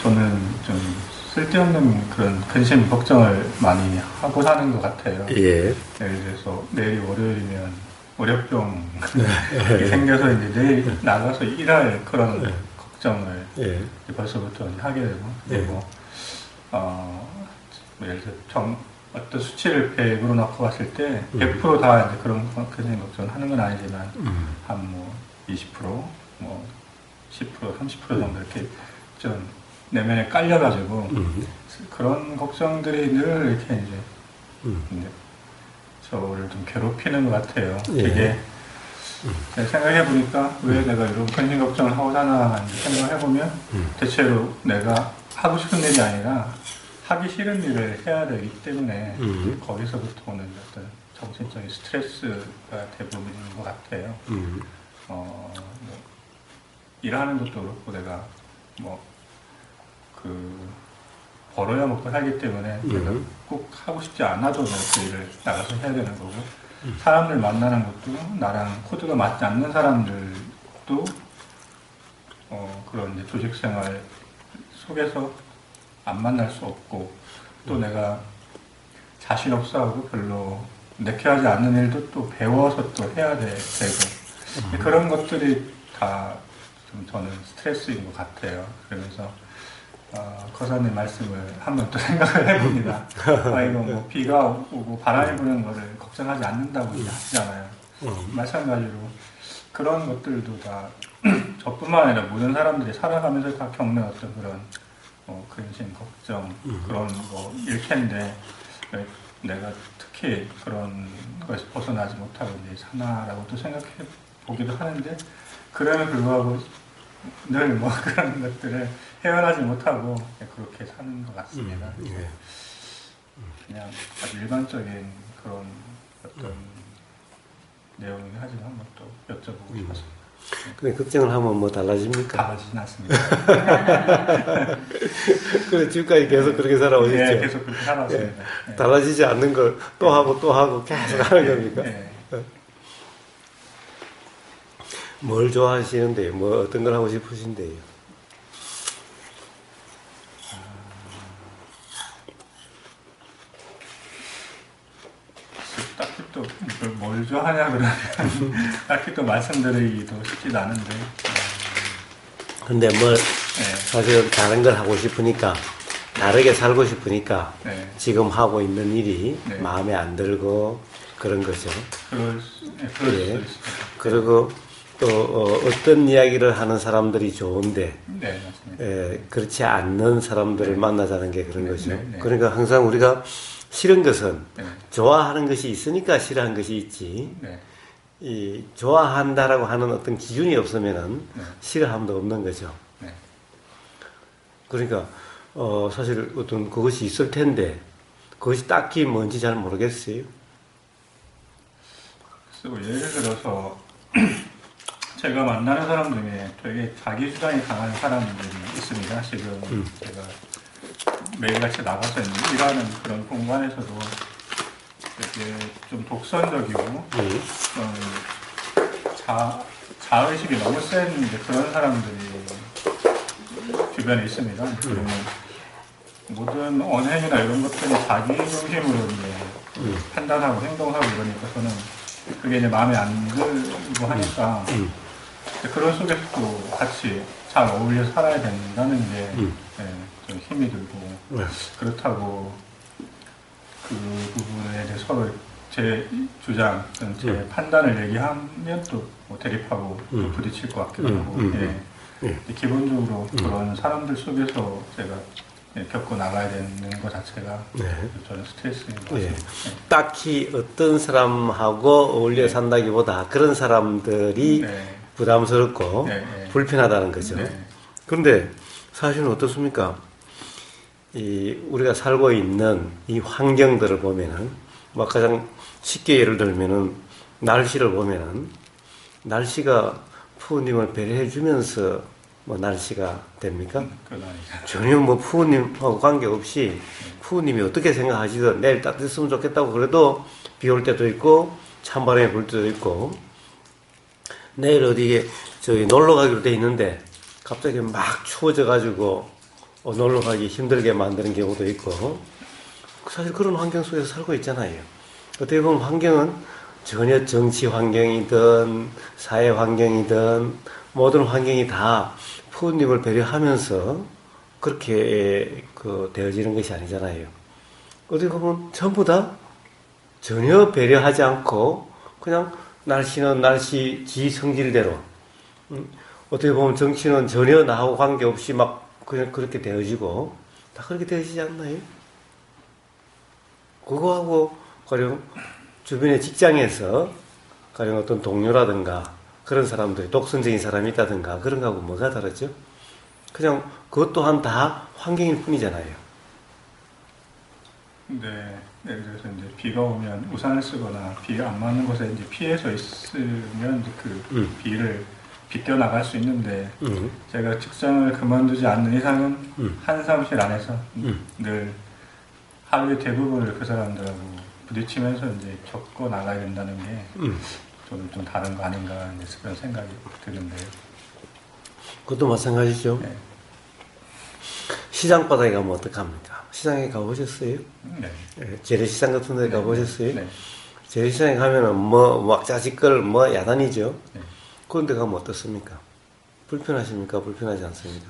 저는 좀 쓸데없는 그런 근심 걱정을 많이 하고 사는 것 같아요. 예. 예를 들어서 내일이 월요일이면 월요병이 생겨서 이제 내일 나가서 일할 그런 걱정을 벌써부터 하게 되고, 예를 들어 어떤 수치를 100으로 놓고 봤을 때 100%다 이제 그런 근심 걱정을 하는 건 아니지만 한 뭐 20%, 뭐 10%, 30% 정도 이렇게 좀 내면에 깔려가지고 그런 걱정들이 늘 이렇게 이제 저를 좀 괴롭히는 것 같아요. 되게 제가 생각해보니까 왜 내가 이런 근심 걱정을 하고 사나 생각해보면 대체로 내가 하고 싶은 일이 아니라 하기 싫은 일을 해야 되기 때문에 거기서부터 오는 어떤 정신적인 스트레스가 대부분인 것 같아요. 뭐 일하는 것도 그렇고 내가 벌어야 먹고 살기 때문에 내가 꼭 하고 싶지 않아도 그 일을 나가서 해야 되는 거고 사람들 만나는 것도 나랑 코드가 맞지 않는 사람들도 그런 이제 조직 생활 속에서 안 만날 수 없고 또 내가 자신 없어 하고 별로 내키하지 않는 일도 또 배워서 또 해야 되고 그런 것들이 다 좀 저는 스트레스인 것 같아요. 그러면서 거사님 말씀을 한번 또 생각을 해봅니다. 이거 뭐 비가 오고 바람이 부는 거를 걱정하지 않는다고 하시잖아요. 마찬가지로 그런 것들도 다 저뿐만 아니라 모든 사람들이 살아가면서 다 겪는 어떤 그런 근심, 걱정 그런 거일 텐데 내가 특히 그런 것에서 벗어나지 못하고 이제 사나라고도 생각해 보기도 하는데 그럼에도 불구하고 늘 뭐 그런 것들을 헤어나지 못하고 그렇게 사는 것 같습니다. 그냥 아주 일반적인 그런 어떤 내용이긴 하지만 한번 또 여쭤보고 싶었습니다. 근데 걱정을 하면 뭐 달라집니까? 달라지진 않습니다. 그래, 지금까지 계속 그렇게 살아오셨죠? 네, 계속 그렇게 살아왔습니다. 네. 달라지지 않는 걸 또 하고 또 하고 계속 하는 겁니까? 네. 뭘 좋아하시는데요? 뭐 어떤 걸 하고 싶으신데요? 딱히 또 뭘 좋아하냐 그러면 딱히 또 말씀드리기도 쉽지도 않은데 근데 뭐 사실 다른 걸 하고 싶으니까 다르게 살고 싶으니까 지금 하고 있는 일이 마음에 안 들고 그런 거죠. 그럴 수 있습니다. 그리고 또 어떤 이야기를 하는 사람들이 좋은데 맞습니다. 그렇지 않는 사람들을 만나자는 게 그런 거죠. 그러니까 항상 우리가 싫은 것은 좋아하는 것이 있으니까 싫어하는 것이 있지 이 좋아한다라고 하는 어떤 기준이 없으면은 싫어함도 없는 거죠. 그러니까 사실 어떤 그것이 있을 텐데 그것이 딱히 뭔지 잘 모르겠어요. 예를 들어서 제가 만나는 사람 중에 되게 자기 주장이 강한 사람들이 있습니다. 지금 제가 매일같이 나가서 일하는 그런 공간에서도 되게 좀 독선적이고 자의식이 너무 센 그런 사람들이 주변에 있습니다. 그러면 모든 언행이나 이런 것들이 자기 중심으로 판단하고 행동하고 이러니까 저는 그게 이제 마음에 안 들고 하니까 그런 속에서도 같이 잘 어울려 살아야 된다는 게 좀 힘이 들고 그렇다고 그 부분에 대해서 서로 제 주장, 제 판단을 얘기하면 또 뭐 대립하고 또 부딪힐 것 같기도 하고 기본적으로 그런 사람들 속에서 제가 겪고 나가야 되는 것 자체가 저는 스트레스인 것 같습니다. 딱히 어떤 사람하고 어울려 산다기보다 그런 사람들이 부담스럽고 불편하다는 거죠. 그런데 사실은 어떻습니까? 우리가 살고 있는 이 환경들을 보면은 뭐 가장 쉽게 예를 들면은 날씨를 보면은 날씨가 푸우님을 배려해 주면서 뭐 날씨가 됩니까? 전혀 뭐 푸우님하고 관계없이 푸우님이 어떻게 생각하시든 내일 따뜻했으면 좋겠다고 그래도 비 올 때도 있고 찬바람이 불 때도 있고 내일 어디에 저기 놀러 가기로 돼 있는데 갑자기 막 추워져 가지고 놀러 가기 힘들게 만드는 경우도 있고, 사실 그런 환경 속에서 살고 있잖아요. 어떻게 보면 환경은 전혀 정치 환경이든 사회 환경이든 모든 환경이 다 부모님을 배려하면서 그렇게 되어지는 것이 아니잖아요. 어떻게 보면 전부 다 전혀 배려하지 않고 그냥 날씨는 날씨 지 성질대로, 어떻게 보면 정치는 전혀 나하고 관계없이 막 그냥 그렇게 되어지고 다 그렇게 되어지지 않나요? 그거하고 가령 주변의 직장에서 가령 어떤 동료라든가 그런 사람들이 독선적인 사람이 있다든가 그런 거하고 뭐가 다르죠? 그냥 그것 또한 다 환경일 뿐이잖아요. 네, 예를 들어서 이제 비가 오면 우산을 쓰거나 비가 안 맞는 곳에 이제 피해서 있으면 이제 그 비를 비껴 나갈 수 있는데 제가 직장을 그만두지 않는 이상은 한 사무실 안에서 늘 하루의 대부분을 그 사람들하고 부딪히면서 이제 겪어 나가야 된다는 게 저는 좀 다른 거 아닌가 이제 그런 생각이 드는데요. 그것도 마찬가지죠. 네. 시장 바닥에 가면 어떡합니까? 시장에 가보셨어요? 네. 재래시장 같은 데 가보셨어요? 네. 재래시장에 가면은 막 자식걸 야단이죠? 네. 그런 데 가면 어떻습니까? 불편하십니까? 불편하지 않습니까?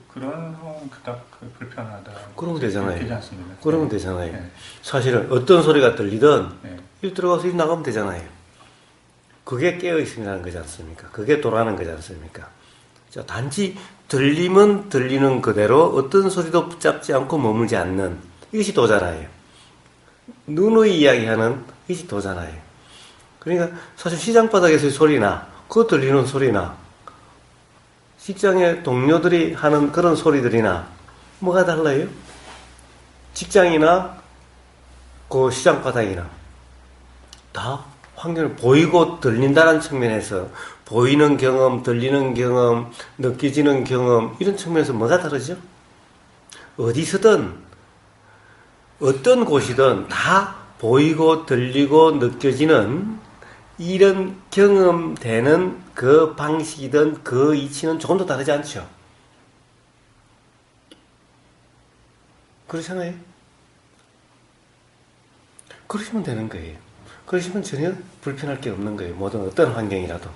그런 상황은 그닥 불편하다. 그러면 되잖아요. 느끼지 않습니다. 그러면 네. 되잖아요. 네. 사실은 어떤 소리가 들리든 네. 일 들어가서 일 나가면 되잖아요. 그게 깨어있음이라는 거지 않습니까? 그게 도라는 거지 않습니까? 자, 단지 들리면 들리는 그대로 어떤 소리도 붙잡지 않고 머물지 않는 이것이 도잖아요. 누누이 이야기하는 이것이 도잖아요. 그러니까 사실 시장 바닥에서의 소리나 그 들리는 소리나 직장의 동료들이 하는 그런 소리들이나 뭐가 달라요? 직장이나 그 시장 바닥이나 다 환경을 보이고 들린다는 측면에서 보이는 경험, 들리는 경험, 느껴지는 경험 이런 측면에서 뭐가 다르죠? 어디서든 어떤 곳이든 다 보이고 들리고 느껴지는 이런 경험되는 그 방식이든 그 이치는 조금도 다르지 않죠. 그렇잖아요. 그러시면 되는 거예요. 그러시면 전혀 불편할 게 없는 거예요. 모든 어떤 환경이라도.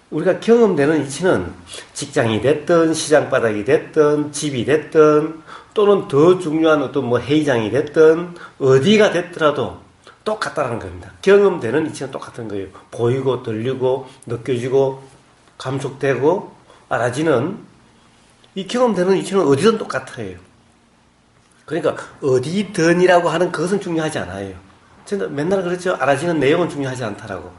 우리가 경험되는 이치는 직장이 됐든 시장 바닥이 됐든 집이 됐든 또는 더 중요한 어떤 회의장이 됐든 어디가 됐더라도 똑같다는 겁니다. 경험되는 이치는 똑같은 거예요. 보이고 들리고 느껴지고 감촉되고 알아지는 이 경험되는 이치는 어디든 똑같아요. 그러니까 어디든이라고 하는 그것은 중요하지 않아요. 제가 맨날 그랬죠. 알아지는 내용은 중요하지 않다라고.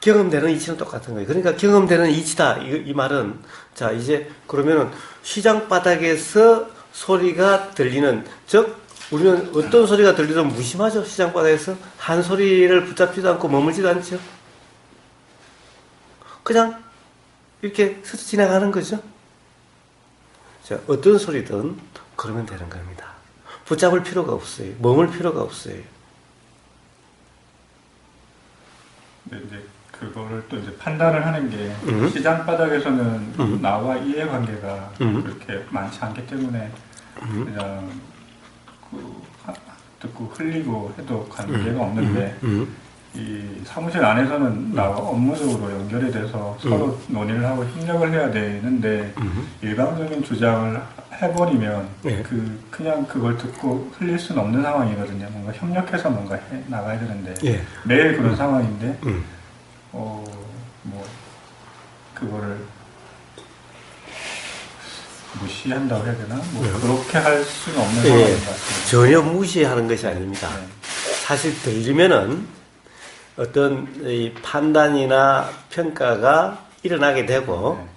경험되는 이치는 똑같은 거예요. 그러니까 경험되는 이치다. 이 말은 자 이제 그러면은 시장 바닥에서 소리가 들리는 즉 우리는 어떤 소리가 들리든 무심하죠. 시장 바닥에서 한 소리를 붙잡지도 않고 머물지도 않죠. 그냥 이렇게 스쳐 지나가는 거죠. 자 어떤 소리든 그러면 되는 겁니다. 붙잡을 필요가 없어요. 머물 필요가 없어요. 네, 이제 그거를 또 이제 판단을 하는 게 시장 바닥에서는 나와 이해관계가 그렇게 많지 않기 때문에 그냥 듣고 흘리고 해도 관계가 없는데 이 사무실 안에서는 나와 업무적으로 연결이 돼서 서로 논의를 하고 협력을 해야 되는데 일방적인 주장을 해버리면 네. 그냥 그걸 듣고 흘릴 수는 없는 상황이거든요. 뭔가 협력해서 뭔가 해 나가야 되는데 예. 매일 그런 상황인데 그거를 무시한다고 해야 되나? 그렇게 할 수는 없는 상황인 것 같습니다. 전혀 무시하는 것이 아닙니다. 네. 사실 들리면은 어떤 이 판단이나 평가가 일어나게 되고, 네.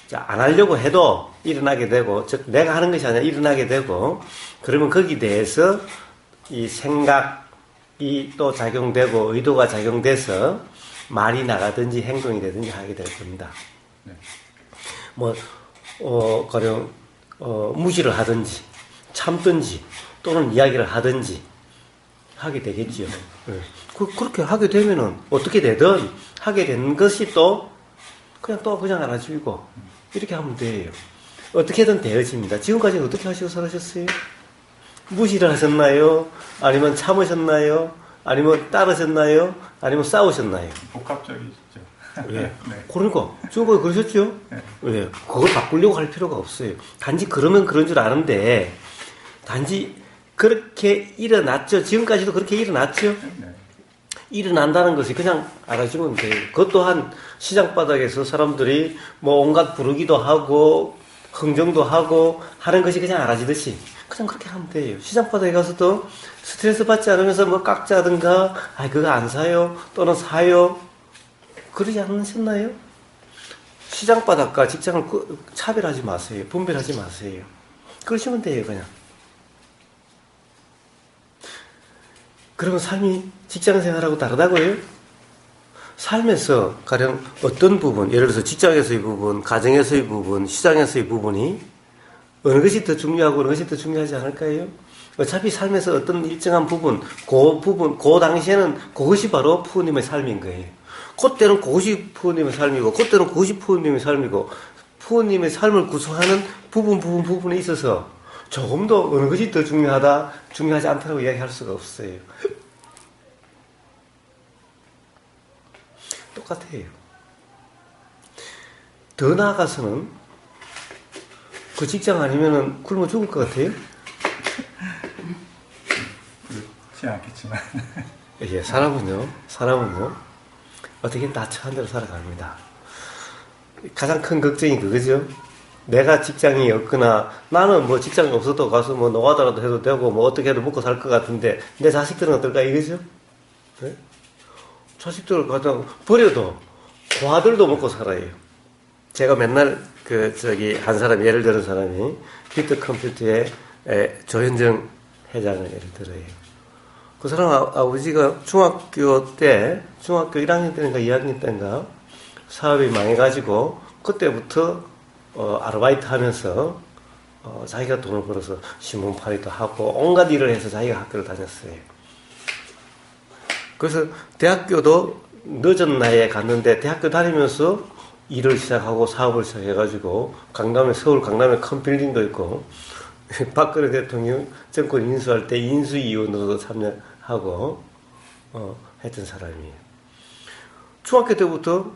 자, 안 하려고 해도 일어나게 되고, 즉, 내가 하는 것이 아니라 일어나게 되고, 그러면 거기에 대해서 이 생각이 또 작용되고, 의도가 작용돼서 말이 나가든지 행동이 되든지 하게 될 겁니다. 네. 가령, 무시를 하든지, 참든지, 또는 이야기를 하든지, 하게 되겠지요. 네. 그렇게 하게 되면은, 어떻게 되든 하게 되는 것이 또 그냥 또 그냥 알아주고 이렇게 하면 돼요. 어떻게든 되어집니다. 지금까지 어떻게 하시고 살아셨어요? 무시를 하셨나요? 아니면 참으셨나요? 아니면 따르셨나요? 아니면 싸우셨나요? 복합적이죠. 예. 네. 그러니까 지금까지 그러셨죠? 네. 예. 그걸 바꾸려고 할 필요가 없어요. 단지 그러면 그런 줄 아는데 단지 그렇게 일어났죠. 지금까지도 그렇게 일어났죠. 네. 일어난다는 것이 그냥 알아주면 돼요. 그것 또한 시장 바닥에서 사람들이 뭐 온갖 부르기도 하고 흥정도 하고 하는 것이 그냥 알아지듯이 그냥 그렇게 하면 돼요. 시장 바닥에 가서도 스트레스 받지 않으면서 뭐 깎자든가 그거 안 사요 또는 사요 그러지 않으셨나요? 시장 바닥과 직장을 차별하지 마세요. 분별하지 마세요. 그러시면 돼요. 그냥. 그러면 삶이 직장 생활하고 다르다고요? 삶에서 가령 어떤 부분, 예를 들어서 직장에서의 부분, 가정에서의 부분, 시장에서의 부분이 어느 것이 더 중요하고 어느 것이 더 중요하지 않을까요? 어차피 삶에서 어떤 일정한 부분, 그 당시에는 그것이 바로 부모님의 삶인 거예요. 그때는 그것이 부모님의 삶이고, 그때는 그것이 부모님의 삶이고, 부모님의 삶을 구성하는 부분에 있어서 조금 더 어느 것이 더 중요하지 않다고 이야기할 수가 없어요. 똑같아요. 더 나아가서는 그 직장 아니면은 굶어 죽을 것 같아요? 그렇지 않겠지만. 예, 사람은요, 어떻게든 다 처한 대로 살아갑니다. 가장 큰 걱정이 그거죠. 내가 직장이 없거나, 나는 뭐 직장이 없어도 가서 뭐 노가다라도 해도 되고, 뭐 어떻게 해도 먹고 살 것 같은데, 내 자식들은 어떨까 이거죠? 네? 자식들을 갖다 버려도, 그 아들도 먹고 살아요. 제가 맨날 한 사람, 예를 들은 사람이, 비트 컴퓨터의 조현정 회장을 예를 들어요. 그 사람 아버지가 중학교 1학년 때인가 2학년 때인가 사업이 망해가지고 그때부터 아르바이트 하면서 자기가 돈을 벌어서 신문팔이도 하고 온갖 일을 해서 자기가 학교를 다녔어요. 그래서 대학교도 늦은 나이에 갔는데 대학교 다니면서 일을 시작하고 사업을 시작해가지고 서울 강남에 큰 빌딩도 있고 박근혜 대통령 정권 인수할 때 인수위원으로도 참여하고 했던 사람이에요. 중학교 때부터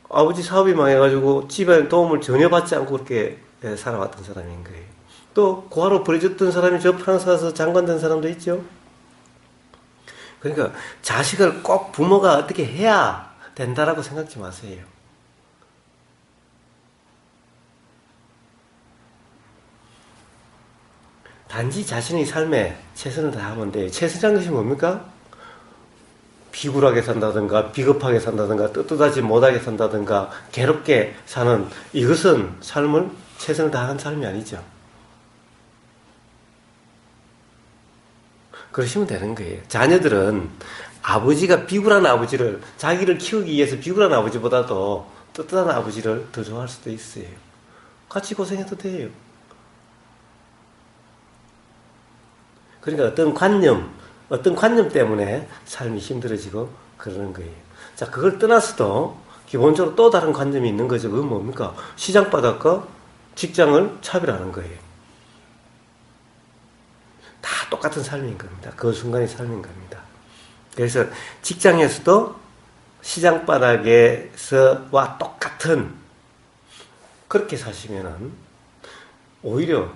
아버지 사업이 망해가지고 집에 도움을 전혀 받지 않고 그렇게 살아왔던 사람인 거예요. 또 고아로 버려졌던 사람이 저 프랑스에서 장관된 사람도 있죠. 그러니까 자식을 꼭 부모가 어떻게 해야 된다라고 생각지 마세요. 단지 자신의 삶에 최선을 다하면 돼요. 최선이라는 것이 뭡니까? 비굴하게 산다든가 비겁하게 산다든가 떳떳하지 못하게 산다든가 괴롭게 사는 이것은 삶을 최선을 다하는 삶이 아니죠. 그러시면 되는 거예요. 자녀들은 아버지가 비굴한 아버지를 자기를 키우기 위해서 비굴한 아버지보다도 떳떳한 아버지를 더 좋아할 수도 있어요. 같이 고생해도 돼요. 그러니까 어떤 관념 때문에 삶이 힘들어지고 그러는 거예요. 자, 그걸 떠나서도 기본적으로 또 다른 관념이 있는 거죠. 그건 뭡니까? 시장 바닥과 직장을 차별하는 거예요. 다 똑같은 삶인 겁니다. 그 순간의 삶인 겁니다. 그래서 직장에서도 시장 바닥에서와 똑같은 그렇게 사시면은 오히려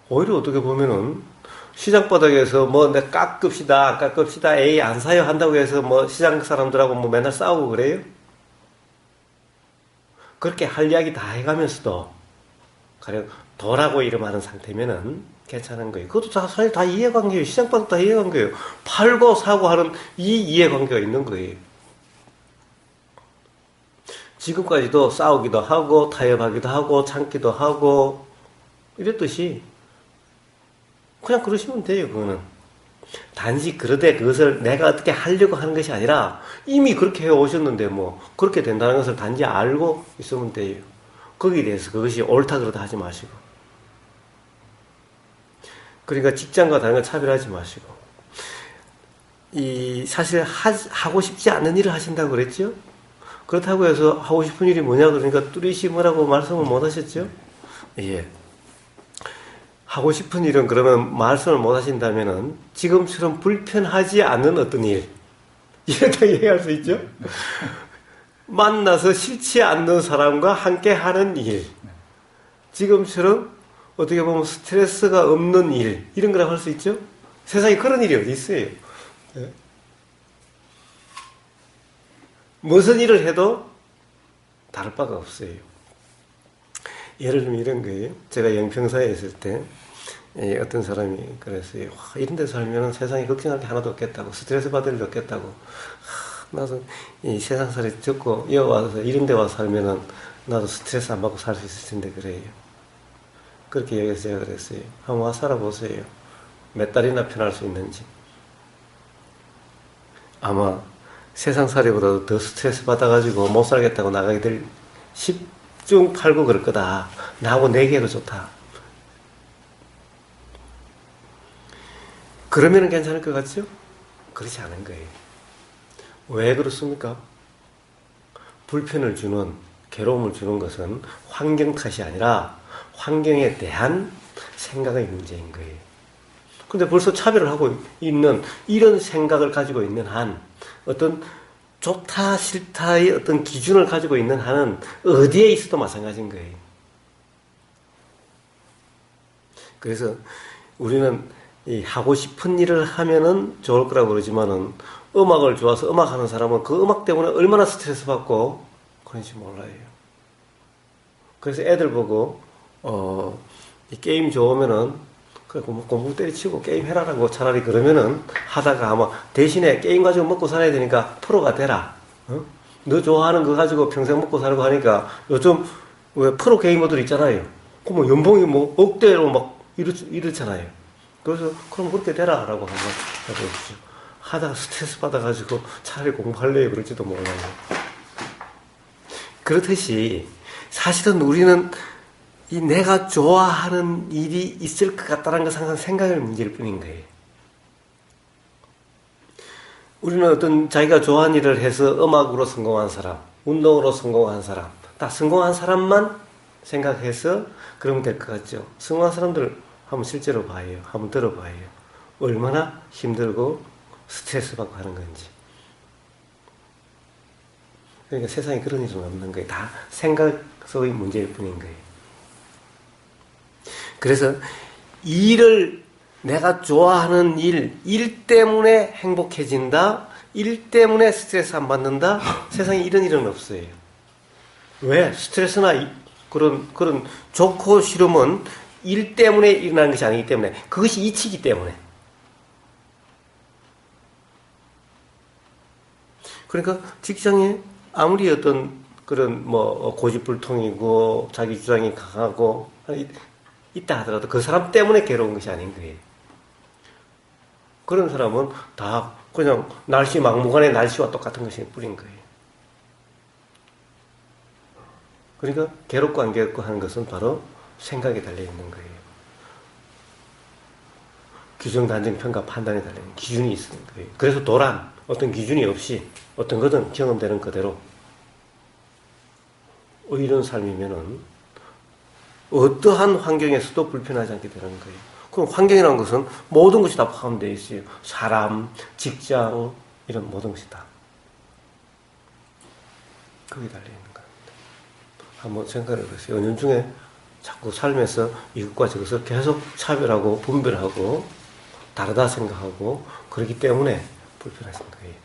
어떻게 보면은 시장 바닥에서 뭐 내 깎읍시다 에이 안 사요 한다고 해서 뭐 시장 사람들하고 뭐 맨날 싸우고 그래요? 그렇게 할 이야기 다 해가면서도 가령 도라고 이름하는 상태면은 괜찮은 거예요. 그것도 사실 다 이해관계예요. 시장 바닥 다 이해관계예요. 팔고 사고 하는 이 이해관계가 있는 거예요. 지금까지도 싸우기도 하고 타협하기도 하고 참기도 하고 이랬듯이 그냥 그러시면 돼요. 그거는 단지 그러되 그것을 내가 어떻게 하려고 하는 것이 아니라 이미 그렇게 해오셨는데 뭐 그렇게 된다는 것을 단지 알고 있으면 돼요. 거기에 대해서 그것이 옳다 그러다 하지 마시고, 그러니까 직장과 다른 걸 차별하지 마시고, 사실 하고 싶지 않은 일을 하신다고 그랬죠? 그렇다고 해서 하고 싶은 일이 뭐냐 그러니까 뚜렷이 뭐라고 말씀을 못 하셨죠? 예. 하고 싶은 일은 그러면 말씀을 못 하신다면은 지금처럼 불편하지 않는 어떤 일 이렇게 얘기할 수 있죠? 만나서 싫지 않는 사람과 함께 하는 일 지금처럼 어떻게 보면 스트레스가 없는 일 이런 거라고 할 수 있죠? 세상에 그런 일이 어디 있어요? 예. 무슨 일을 해도 다를 바가 없어요. 예를 들면 이런 거예요. 제가 영평사에 있을 때 어떤 사람이 그랬어요. 와, 이런 데 살면 세상에 걱정할 게 하나도 없겠다고 스트레스 받을 일 없겠다고 나도 이 세상살이 적고 이어와서 이런 데 와서 살면은 나도 스트레스 안 받고 살 수 있을 텐데 그래요. 그렇게 얘기해서 제가 그랬어요. 한번 와 살아보세요. 몇 달이나 편할 수 있는지. 아마 세상살이보다도 더 스트레스 받아가지고 못 살겠다고 나가게 될 10중 8구 그럴 거다. 나하고 내게도 좋다. 그러면 괜찮을 것 같죠? 그렇지 않은 거예요. 왜 그렇습니까? 불편을 주는, 괴로움을 주는 것은 환경 탓이 아니라 환경에 대한 생각의 문제인 거예요. 근데 벌써 차별을 하고 있는 이런 생각을 가지고 있는 한 어떤 좋다 싫다의 어떤 기준을 가지고 있는 한은 어디에 있어도 마찬가지인 거예요. 그래서 우리는 이 하고 싶은 일을 하면은 좋을 거라고 그러지만은 음악을 좋아서 음악하는 사람은 그 음악 때문에 얼마나 스트레스 받고 그런지 몰라요. 그래서 애들 보고 이 게임 좋으면은 그래 공부 때려치고 게임 해라라고 차라리 그러면은 하다가 아마 대신에 게임 가지고 먹고 살아야 되니까 프로가 되라. 어? 너 좋아하는 거 가지고 평생 먹고 살고 하니까 요즘 왜 프로 게이머들 있잖아요. 그럼 연봉이 뭐 억대로 막 이렇잖아요. 그래서 그럼 그렇게 되라라고 한번 해보십시오. 하다가 스트레스 받아가지고 차라리 공부할래요 그럴지도 몰라요. 그렇듯이 사실은 우리는 이 내가 좋아하는 일이 있을 것 같다는 것은 항상 생각의 문제일 뿐인 거예요. 우리는 어떤 자기가 좋아하는 일을 해서 음악으로 성공한 사람, 운동으로 성공한 사람, 다 성공한 사람만 생각해서 그러면 될 것 같죠. 성공한 사람들 한번 실제로 봐요. 한번 들어봐요. 얼마나 힘들고 스트레스 받고 하는 건지. 그러니까 세상에 그런 일은 없는 거예요. 다 생각 속의 문제일 뿐인 거예요. 그래서 일을 내가 좋아하는 일 때문에 행복해진다, 일 때문에 스트레스 안 받는다, 세상에 이런 일은 없어요. 왜? 스트레스나 그런 좋고 싫음은 일 때문에 일어나는 것이 아니기 때문에, 그것이 이치기 때문에. 그러니까 직장에 아무리 어떤 그런 고집불통이고 자기 주장이 강하고 있다 하더라도 그 사람 때문에 괴로운 것이 아닌 거예요. 그런 사람은 다 그냥 막무가내 날씨와 똑같은 것이 뿌린 거예요. 그러니까 괴롭고 안 괴롭고 하는 것은 바로 생각에 달려있는 거예요. 규정, 단정, 평가, 판단에 달려있는 기준이 있는 거예요. 그래서 도란, 어떤 기준이 없이 어떤 것은 경험되는 그대로 이런 삶이면은 어떠한 환경에서도 불편하지 않게 되는 거예요. 그럼 환경이라는 것은 모든 것이 다 포함되어 있어요. 사람, 직장, 이런 모든 것이 다. 거기에 달려있는 겁니다. 한번 생각해 보세요. 은연중에 자꾸 삶에서 이것과 저것을 계속 차별하고 분별하고 다르다 생각하고 그렇기 때문에 불편하신 거예요.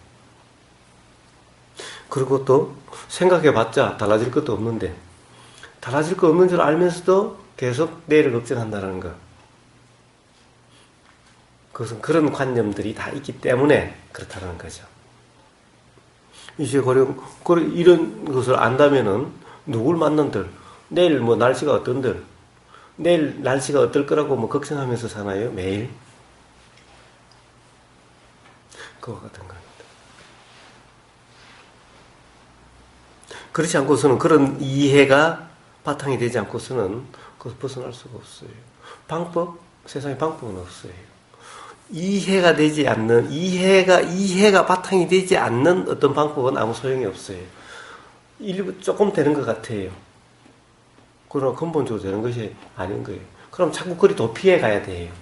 그리고 또 생각해봤자 달라질 것도 없는데 달라질 거 없는 줄 알면서도 계속 내일을 걱정한다는 것. 그것은 그런 관념들이 다 있기 때문에 그렇다는 거죠. 이제 이런 것을 안다면은 누굴 만난들, 내일 날씨가 어떤들, 내일 날씨가 어떨 거라고 걱정하면서 사나요? 매일? 그와 같은 겁니다. 그렇지 않고서는 그런 이해가 바탕이 되지 않고서는 그것을 벗어날 수가 없어요. 세상에 방법은 없어요. 이해가 되지 않는, 이해가 바탕이 되지 않는 어떤 방법은 아무 소용이 없어요. 일부 조금 되는 것 같아요. 그러나 근본적으로 되는 것이 아닌 거예요. 그럼 자꾸 그리 도피해 가야 돼요.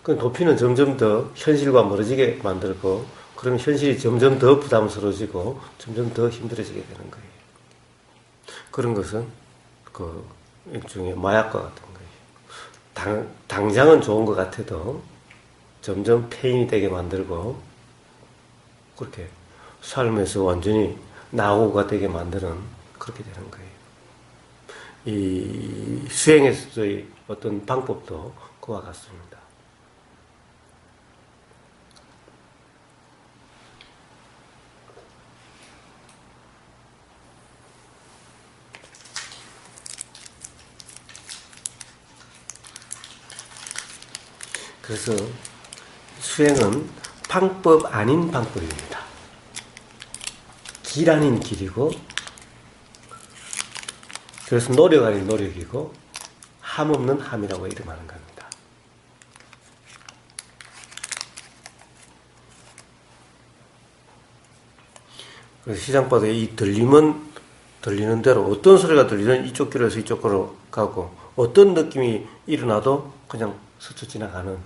그 도피는 점점 더 현실과 멀어지게 만들고, 그러면 현실이 점점 더 부담스러워지고, 점점 더 힘들어지게 되는 거예요. 그런 것은 그 일종의 마약과 같은 거예요. 당장은 좋은 것 같아도 점점 폐인이 되게 만들고, 그렇게 삶에서 완전히 나오가 되게 만드는, 그렇게 되는 거예요. 이 수행에서의 어떤 방법도 그와 같습니다. 그래서 수행은 방법 아닌 방법입니다. 길 아닌 길이고, 그래서 노력 아닌 노력이고, 함 없는 함이라고 이름하는 겁니다. 그래서 시장바닥에 이 들림은 들리는 대로, 어떤 소리가 들리든 이쪽 길에서 이쪽으로 가고, 어떤 느낌이 일어나도 그냥 스쳐 지나가는,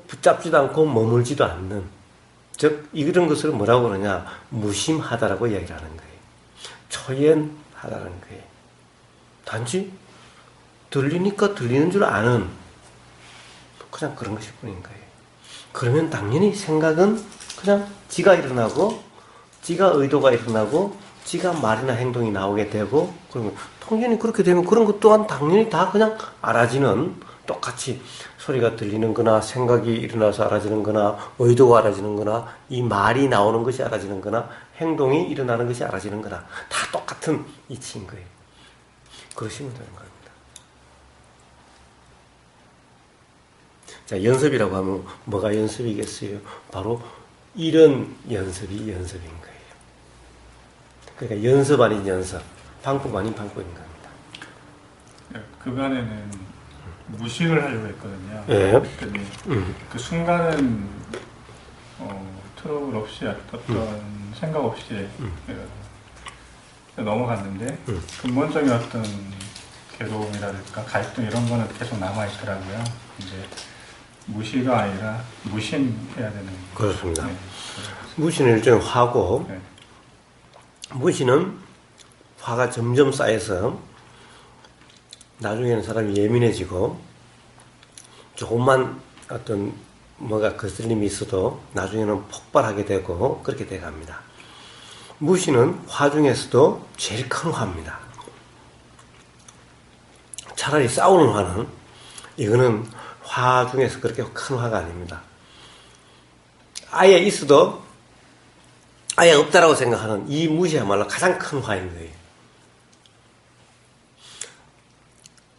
붙잡지도 않고 머물지도 않는, 즉 이런 것을 뭐라고 그러냐, 무심하다라고 이야기를 하는 거예요. 초연하다는 거예요. 단지 들리니까 들리는 줄 아는, 그냥 그런 것일 뿐인 거예요. 그러면 당연히 생각은 그냥 지가 일어나고, 지가 의도가 일어나고, 지가 말이나 행동이 나오게 되고, 그러면 당연히 그렇게 되면 그런 것 또한 당연히 다 그냥 알아지는, 똑같이 소리가 들리는 거나 생각이 일어나서 알아지는 거나 의도가 알아지는 거나 이 말이 나오는 것이 알아지는 거나 행동이 일어나는 것이 알아지는 거나 다 똑같은 이치인 거예요. 그러시면 되는 겁니다. 자, 연습이라고 하면 뭐가 연습이겠어요? 바로 이런 연습이 연습인 거예요. 그러니까 연습 아닌 연습, 방법 아닌 방법인 겁니다. 그간에는 무식을 하려고 했거든요. 예. 그랬더니 그 순간은 트러블 없이 어떤 생각 없이 넘어갔는데 근본적인 어떤 괴로움이랄까 갈등 이런 거는 계속 남아 있더라고요. 이제 무시가 아니라 무신해야 되는. 그렇습니다. 네. 무신은 일종의 화고, 네. 무신은 화가 점점 쌓여서 나중에는 사람이 예민해지고 조금만 어떤 뭐가 거슬림이 있어도 나중에는 폭발하게 되고 그렇게 돼갑니다. 무신은 화 중에서도 제일 큰 화입니다. 차라리 싸우는 화는, 이거는 화 중에서 그렇게 큰 화가 아닙니다. 아예 있어도 아예 없다라고 생각하는 이 무시야말로 가장 큰 화인 거예요.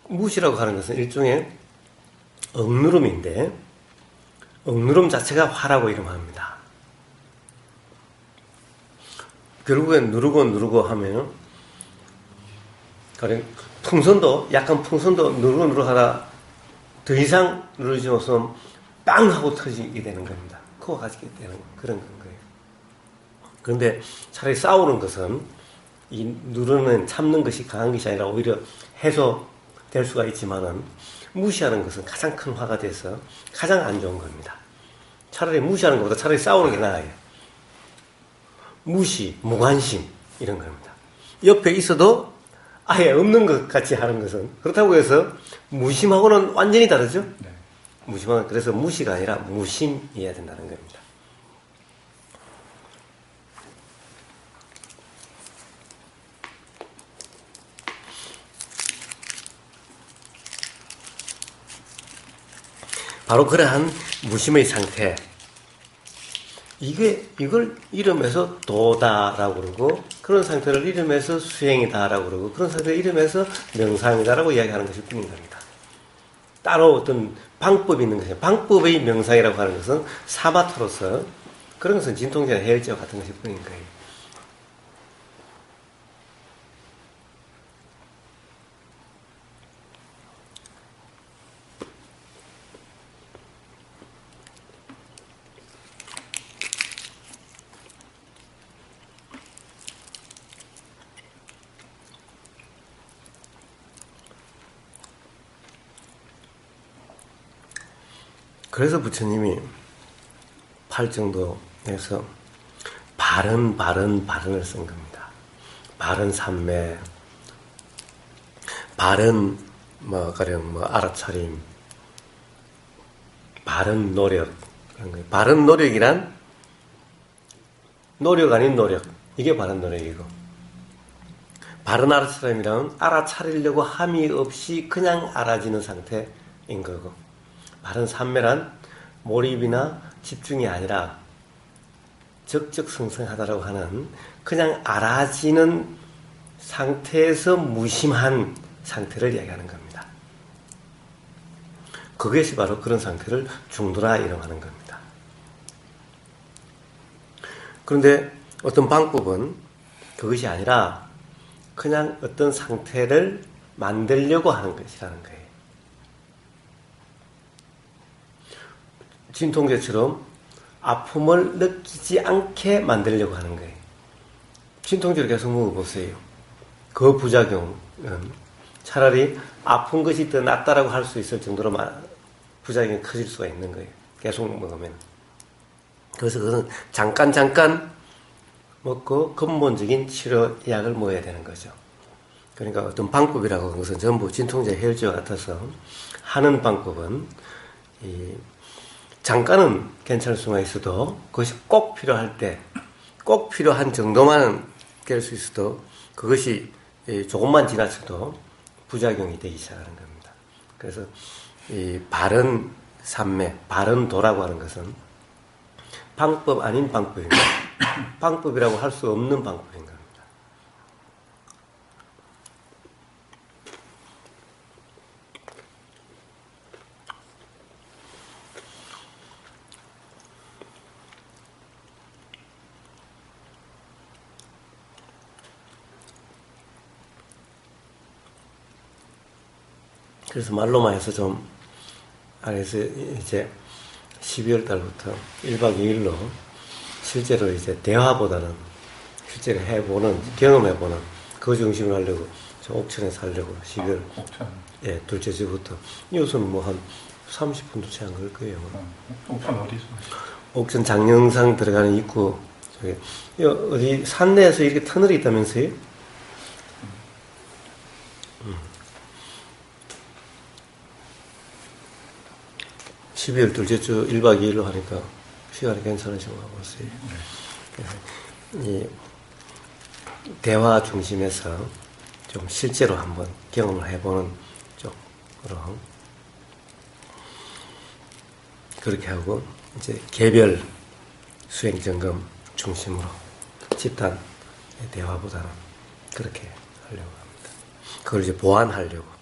무시라고 하는 것은 일종의 억누름인데, 억누름 자체가 화라고 이름합니다. 결국엔 누르고 하면, 풍선도, 약간 풍선도 누르고 하다 더 이상 누르지 못하면 빵 하고 터지게 되는 겁니다. 그거 가지게 되는 그런 거예요. 그런데 차라리 싸우는 것은 이 누르는 참는 것이 강한 것이 아니라 오히려 해소될 수가 있지만은, 무시하는 것은 가장 큰 화가 돼서 가장 안 좋은 겁니다. 차라리 무시하는 것보다 차라리 싸우는 게 나아요. 무시, 무관심 이런 겁니다. 옆에 있어도 아예 없는 것 같이 하는 것은, 그렇다고 해서 무심하고는 완전히 다르죠. 네. 무심한, 그래서 무시가 아니라 무심이어야 된다는 겁니다. 바로 그러한 무심의 상태, 이걸 이름에서 도다라고 그러고, 그런 상태를 이름에서 수행이다라고 그러고, 그런 상태를 이름에서 명상이다라고 이야기하는 것일 뿐인 겁니다. 따로 어떤 방법이 있는 것이죠. 방법의 명상이라고 하는 것은 사마타로서, 그런 것은 진통제나 해열제와 같은 것일 뿐인 거예요. 그래서 부처님이 8정도에서 바른을 쓴 겁니다. 바른 삼매, 바른 가령 알아차림, 바른 노력, 그런 거예요. 바른 노력이란 노력 아닌 노력, 이게 바른 노력이고, 바른 알아차림이란 알아차리려고 함이 없이 그냥 알아지는 상태인 거고, 바른 삼매란 몰입이나 집중이 아니라 적적성성하다라고 하는 그냥 알아지는 상태에서 무심한 상태를 이야기하는 겁니다. 그것이 바로 그런 상태를 중도라 이름하는 겁니다. 그런데 어떤 방법은 그것이 아니라 그냥 어떤 상태를 만들려고 하는 것이라는 거예요. 진통제처럼 아픔을 느끼지 않게 만들려고 하는 거예요. 진통제를 계속 먹어보세요. 그 부작용은 차라리 아픈 것이 더 낫다라고 할 수 있을 정도로 부작용이 커질 수가 있는 거예요. 계속 먹으면. 그래서 그것은 잠깐 먹고 근본적인 치료약을 먹어야 되는 거죠. 그러니까 어떤 방법이라고 하는 것은 전부 진통제 해열제와 같아서 하는 방법은 잠깐은 괜찮을 수가 있어도 그것이 꼭 필요할 때, 꼭 필요한 정도만 깰 수 있어도 그것이 조금만 지나쳐도 부작용이 되기 시작하는 겁니다. 그래서 이 바른 삼매, 바른 도라고 하는 것은 방법 아닌 방법입니다. 방법이라고 할 수 없는 방법인 겁니다. 그래서 말로만 해서 좀, 그래서 이제 12월 달부터 1박 2일로 실제로 이제 대화보다는 실제로 해보는, 경험해보는 그 중심을 하려고 저 옥천에서 하려고 12월 옥천. 예, 둘째 주부터. 이것은 뭐 한 30분도 채 안 걸 거예요. 옥천 어디서? 옥천 장영상 들어가는 입구, 저기, 어디 산내에서 이렇게 터널이 있다면서요? 12월 둘째 주 1박 2일로 하니까 시간이 괜찮으시고 하고 있어요. 이 대화 중심에서 좀 실제로 한번 경험을 해보는 쪽으로 그렇게 하고 이제 개별 수행 점검 중심으로 집단 대화보다는 그렇게 하려고 합니다. 그걸 이제 보완하려고.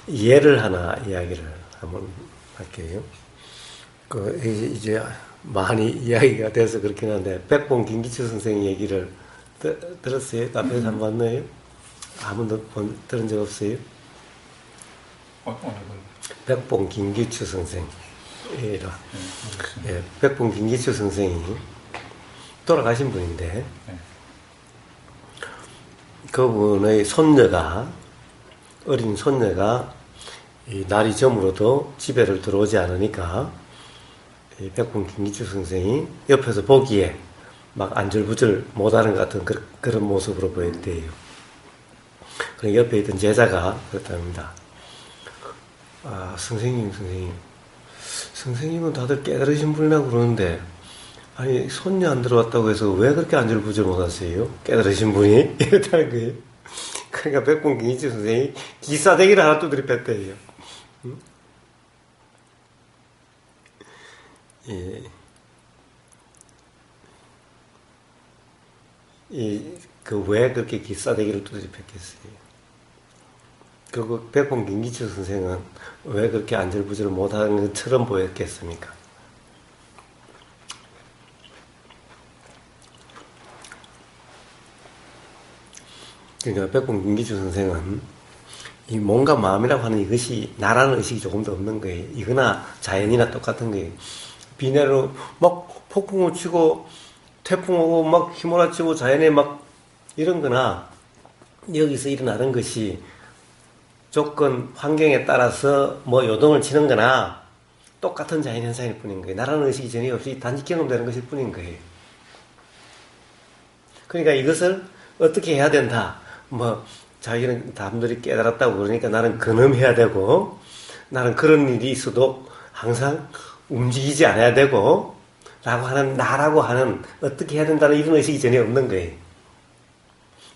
예를 하나 이야기를 한번 할게요. 이제 많이 이야기가 돼서 그렇긴 한데, 백봉 김기철 선생 얘기를 들었어요? 앞에서 한번 봤나요? 아무도 들은 적 없어요? 백봉 김기철 선생이라. 예, 백봉 김기철 선생이 돌아가신 분인데, 그분의 어린 손녀가 이 날이 저물어도 집에를 들어오지 않으니까 이 백봉 김기철 선생이 옆에서 보기에 막 안절부절 못하는 것 같은 그런 모습으로 보였대요. 그러니까 옆에 있던 제자가 그렇답니다. 아, 선생님은 다들 깨달으신 분이라고 그러는데, 아니, 손녀 안 들어왔다고 해서 왜 그렇게 안절부절 못하세요? 깨달으신 분이? 이렇다는 거예요. 그러니까 백봉 김기철 선생이 기싸대기를 하나 두드려 뺐대요. 예. 왜 그렇게 기싸대기를 두드려 뺐겠어요? 그리고 백봉 김기철 선생은 왜 그렇게 안절부절을 못하는 것처럼 보였겠습니까? 그러니까 백봉 김기주 선생은 이 몸과 마음이라고 하는 이것이 나라는 의식이 조금 더 없는 거예요. 이거나 자연이나 똑같은 거예요. 비 내려 막 폭풍을 치고 태풍 오고 막 휘몰아치고 자연에 막 이런 거나 여기서 일어나는 것이 조건, 환경에 따라서 뭐 요동을 치는 거나 똑같은 자연 현상일 뿐인 거예요. 나라는 의식이 전혀 없이 단지 경험되는 것일 뿐인 거예요. 그러니까 이것을 어떻게 해야 된다. 뭐 자기는 남들이 깨달았다고 그러니까 나는 근엄해야 되고 나는 그런 일이 있어도 항상 움직이지 않아야 되고 라고 하는 나라고 하는 어떻게 해야 된다는 이런 의식이 전혀 없는 거예요.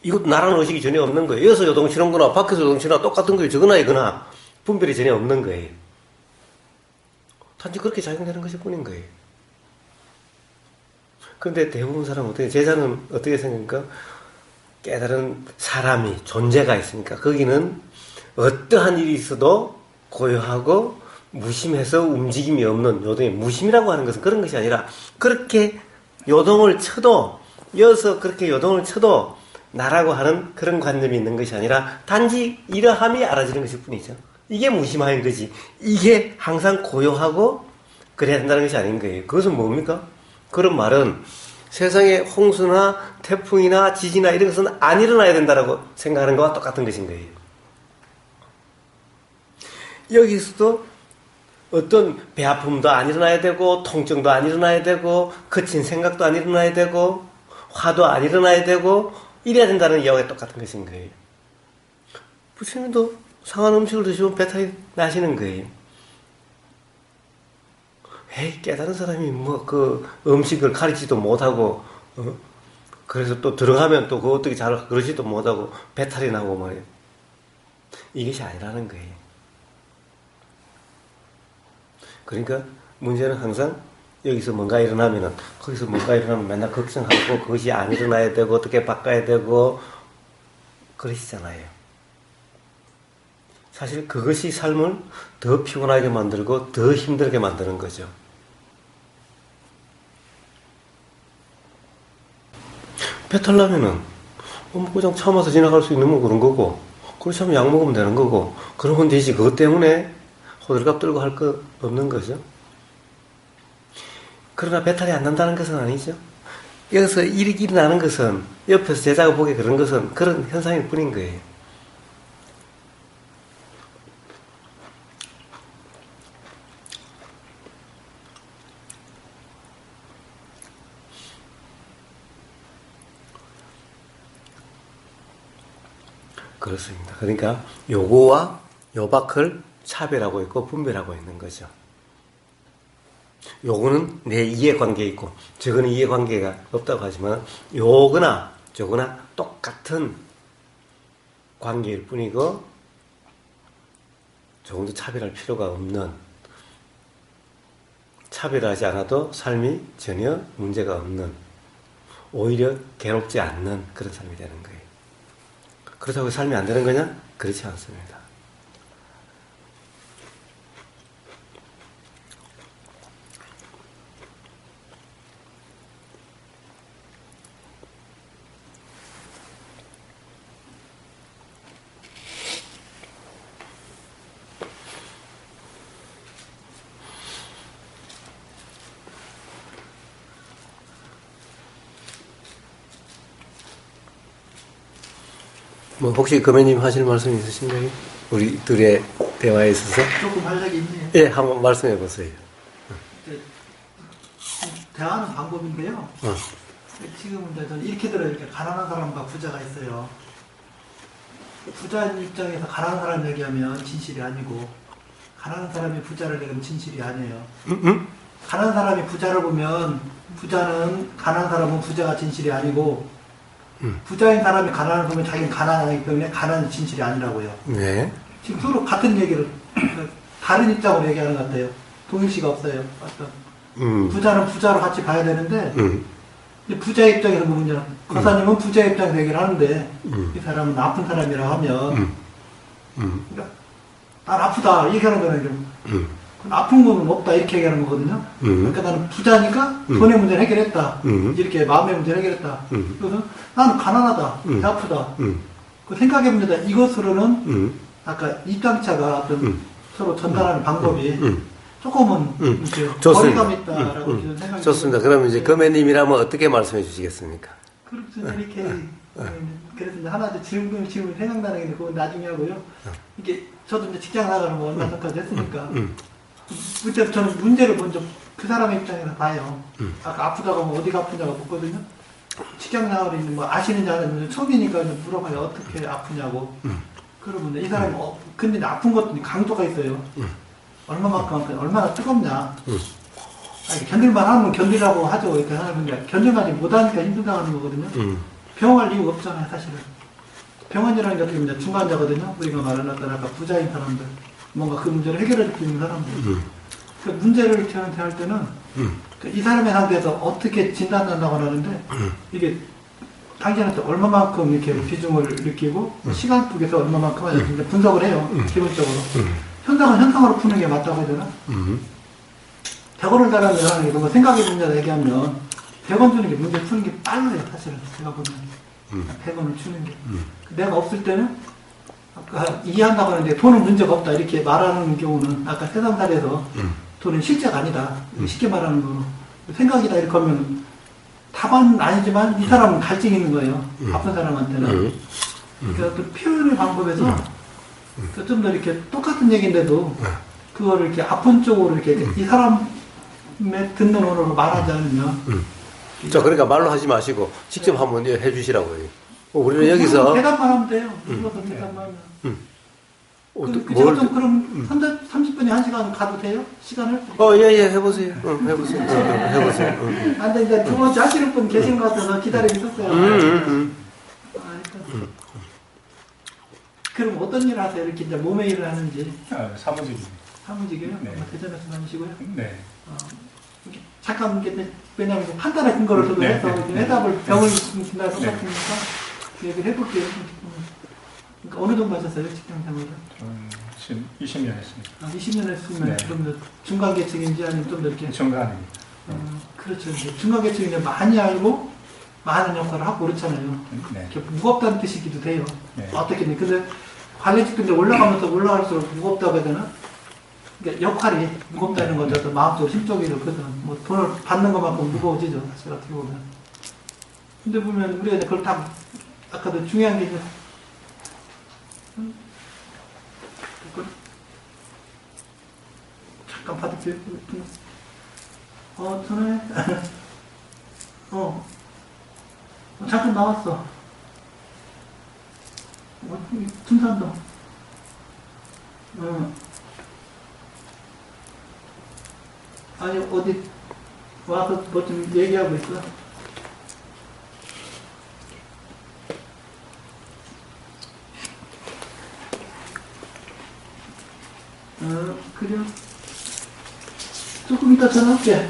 이것도 나라는 의식이 전혀 없는 거예요. 여기서 요동치는 거나 밖에서 요동치는 거나 똑같은 거예요. 저거나 이거나 분별이 전혀 없는 거예요. 단지 그렇게 작용되는 것일 뿐인 거예요. 그런데 대부분 사람은 어떻게, 제자는 어떻게 생각합니까? 깨달은 사람이, 존재가 있으니까 거기는 어떠한 일이 있어도 고요하고 무심해서 움직임이 없는 요동이, 무심이라고 하는 것은 그런 것이 아니라 그렇게 요동을 쳐도, 이어서 그렇게 요동을 쳐도 나라고 하는 그런 관념이 있는 것이 아니라 단지 이러함이 알아지는 것일 뿐이죠. 이게 무심한 거지. 이게 항상 고요하고 그래야 된다는 것이 아닌 거예요. 그것은 뭡니까? 그런 말은 세상에 홍수나 태풍이나 지진이나 이런 것은 안 일어나야 된다고 생각하는 것과 똑같은 것인 거예요. 여기서도 어떤 배 아픔도 안 일어나야 되고 통증도 안 일어나야 되고 거친 생각도 안 일어나야 되고 화도 안 일어나야 되고 이래야 된다는 이야기가 똑같은 것인 거예요. 부처님도 상한 음식을 드시면 배탈이 나시는 거예요. 에이, 깨달은 사람이 뭐 그 음식을 가리지도 못하고 그래서 또 들어가면 또 그 어떻게 잘 그러지도 못하고 배탈이 나고 말이에요. 이것이 아니라는 거예요. 그러니까 문제는 항상 여기서 뭔가 일어나면은 거기서 뭔가 일어나면 맨날 걱정하고 그것이 안 일어나야 되고 어떻게 바꿔야 되고 그러시잖아요. 사실 그것이 삶을 더 피곤하게 만들고 더 힘들게 만드는 거죠. 배탈 나면은 뭐 그냥 참아서 지나갈 수 있는 건 그런 거고, 그렇지 않으면 약 먹으면 되는 거고, 그러면 되지. 그것 때문에 호들갑 떨고 할 거 없는 거죠. 그러나 배탈이 안 난다는 것은 아니죠. 여기서 일이 일어나는 것은 옆에서 제자가 보기에 그런 것은 그런 현상일 뿐인 거예요. 그렇습니다. 그러니까 요거와 요박을 차별하고 있고 분별하고 있는 거죠. 요거는 내 이해관계에 있고 저거는 이해관계가 없다고 하지만 요거나 저거나 똑같은 관계일 뿐이고 조금도 차별할 필요가 없는, 차별하지 않아도 삶이 전혀 문제가 없는, 오히려 괴롭지 않는 그런 삶이 되는 거예요. 그렇다고 삶이 안 되는 거냐? 그렇지 않습니다. 뭐 혹시 금혜님 하실 말씀 있으신가요? 우리 둘의 대화에 있어서? 조금 할 얘기 있네요. 예, 한번 말씀해 보세요. 대화하는 방법인데요. 지금은 저는 이렇게 들어요. 이렇게 가난한 사람과 부자가 있어요. 부자 입장에서 가난한 사람 얘기하면 진실이 아니고, 가난한 사람이 부자를 얘기하면 진실이 아니에요. 가난한 사람이 부자를 보면 부자는, 가난한 사람은 부자가 진실이 아니고, 부자인 사람이 가난을 보면 자기는 가난하기 때문에 가난이 진실이 아니라고요. 네. 지금 서로 같은 얘기를 다른 입장으로 얘기하는 것 같아요. 동일시가 없어요. 부자는 부자로 같이 봐야 되는데 부자 입장에서 보면 거사님은 부자 입장에서 얘기를 하는데 이 사람은 나쁜 사람이라고 하면 그러니까 난 아프다 얘기하는 거는 아픈 거는 없다 이렇게 얘기하는 거거든요. 그러니까 나는 부자니까 돈의 문제를 해결했다. 이렇게 마음의 문제를 해결했다. 그래서 나는 가난하다. 배 아프다. 그 생각해봅니다. 이것으로는 아까 입장차가 어떤 서로 전달하는 방법이 조금은 이렇게 좋습니다. 거리감 있다라고 저는 생각이 좋습니다. 그러면 이제 금혜님이라면 어떻게 말씀해 주시겠습니까? 그렇죠. 이렇게 그래서 이제 하나 질문 생각나는 게 그건 나중에 하고요. 이게 저도 이제 직장 나가는 거 얼마 전까지 했으니까 그때 저는 문제를 먼저 그 사람의 입장에서 봐요. 아까 아프다고 하면 어디가 아프냐고 묻거든요. 직장 나가는 뭐 아시는지 안 하는지 처음이니까 물어봐요. 어떻게 아프냐고. 그러면 이 사람이 근데 아픈 것도 강도가 있어요. 얼마만큼 얼마나 뜨겁냐. 아니, 견딜만 하면 견디라고 하죠. 이렇게 하는 게 견딜만이 못하니까 힘들다 하는 거거든요. 병원할 이유가 없잖아요, 사실은. 병원이라는 게 어떻게 보면 중간자거든요. 우리가 말하는 아까 부자인 사람들, 뭔가 그 문제를 해결해 줄 수 있는 사람들. 그 문제를 대할 때는 이 사람의 상태에서 어떻게 진단한다고 하는데 이게 당신한테 얼마만큼 이렇게 비중을 느끼고 시간 속에서 얼마만큼 하냐 분석을 해요. 기본적으로. 현상은 현상으로 푸는 게 맞다고 해야 되나? 100원을 달라는 사람이 뭐 생각의 문제다 얘기하면 100원 주는 게 문제 푸는 게 빨라요, 사실은. 제가 보면. 100원을 주는 게. 내가 없을 때는 아까 이해한다고 하는데 돈은 문제가 없다 이렇게 말하는 경우는 아까 세상살이에서 돈은 실제가 아니다. 쉽게 말하는 거로. 생각이다 이렇게 하면 답은 아니지만 이 사람은 갈증이 있는 거예요. 아픈 사람한테는. 그러니까 또 표현의 방법에서 좀 더 이렇게 똑같은 얘기인데도 그거를 이렇게 아픈 쪽으로 이렇게 이 사람의 듣는 언어로 말하지 않으면 자, 그러니까 말로 하지 마시고 직접 한번 해 주시라고요. 우리는 여기서 대답만 하면 돼요. 불러서 대답만 하면. 제가 좀 그럼 30분에 1시간 가도 돼요? 시간을? 예, 해보세요. 해보세요. 해보세요. 안 돼, 이제 두 번째 하시는 분 계신 것 같아서 기다리고 있었어요. 그럼 어떤 일을 하세요? 이렇게 이제 몸의 일을 하는지. 사무직입니다. 사무직이요? 네. 대전에서 다니시고요? 네. 잠깐, 왜냐면 판단의 근거를 저도 네, 해서 네, 해답을 병을 네. 준다 똑같으니까 얘기를 해볼게요. 그러니까 어느 정도 하셨어요? 직장 생활을? 지금 20년 했습니다. 20년 했으면 네. 좀 더 중간 계층인지 아니면 좀 더 이렇게. 중간입니다. 그렇죠. 이제 중간 계층이 이제 많이 알고 많은 역할을 하고 그렇잖아요. 네. 이렇게 무겁다는 뜻이기도 해요. 네. 어떻게든. 근데 관리직도 이제 올라가면서 올라갈수록 무겁다고 해야 되나? 그러니까 역할이 무겁다는 거죠. 또 마음적으로 심적으로 그래서 뭐 돈을 받는 것만큼 무거워지죠. 사실 어떻게 보면. 근데 보면 우리가 이제 그걸 다 아까도 중요한 게 이제 잠깐 받을게요. 전에 잠깐 나왔어. 춘산동. 아니 어디 와서 뭐 좀 얘기하고 있어. 그래요. 조금 이따 전화할게.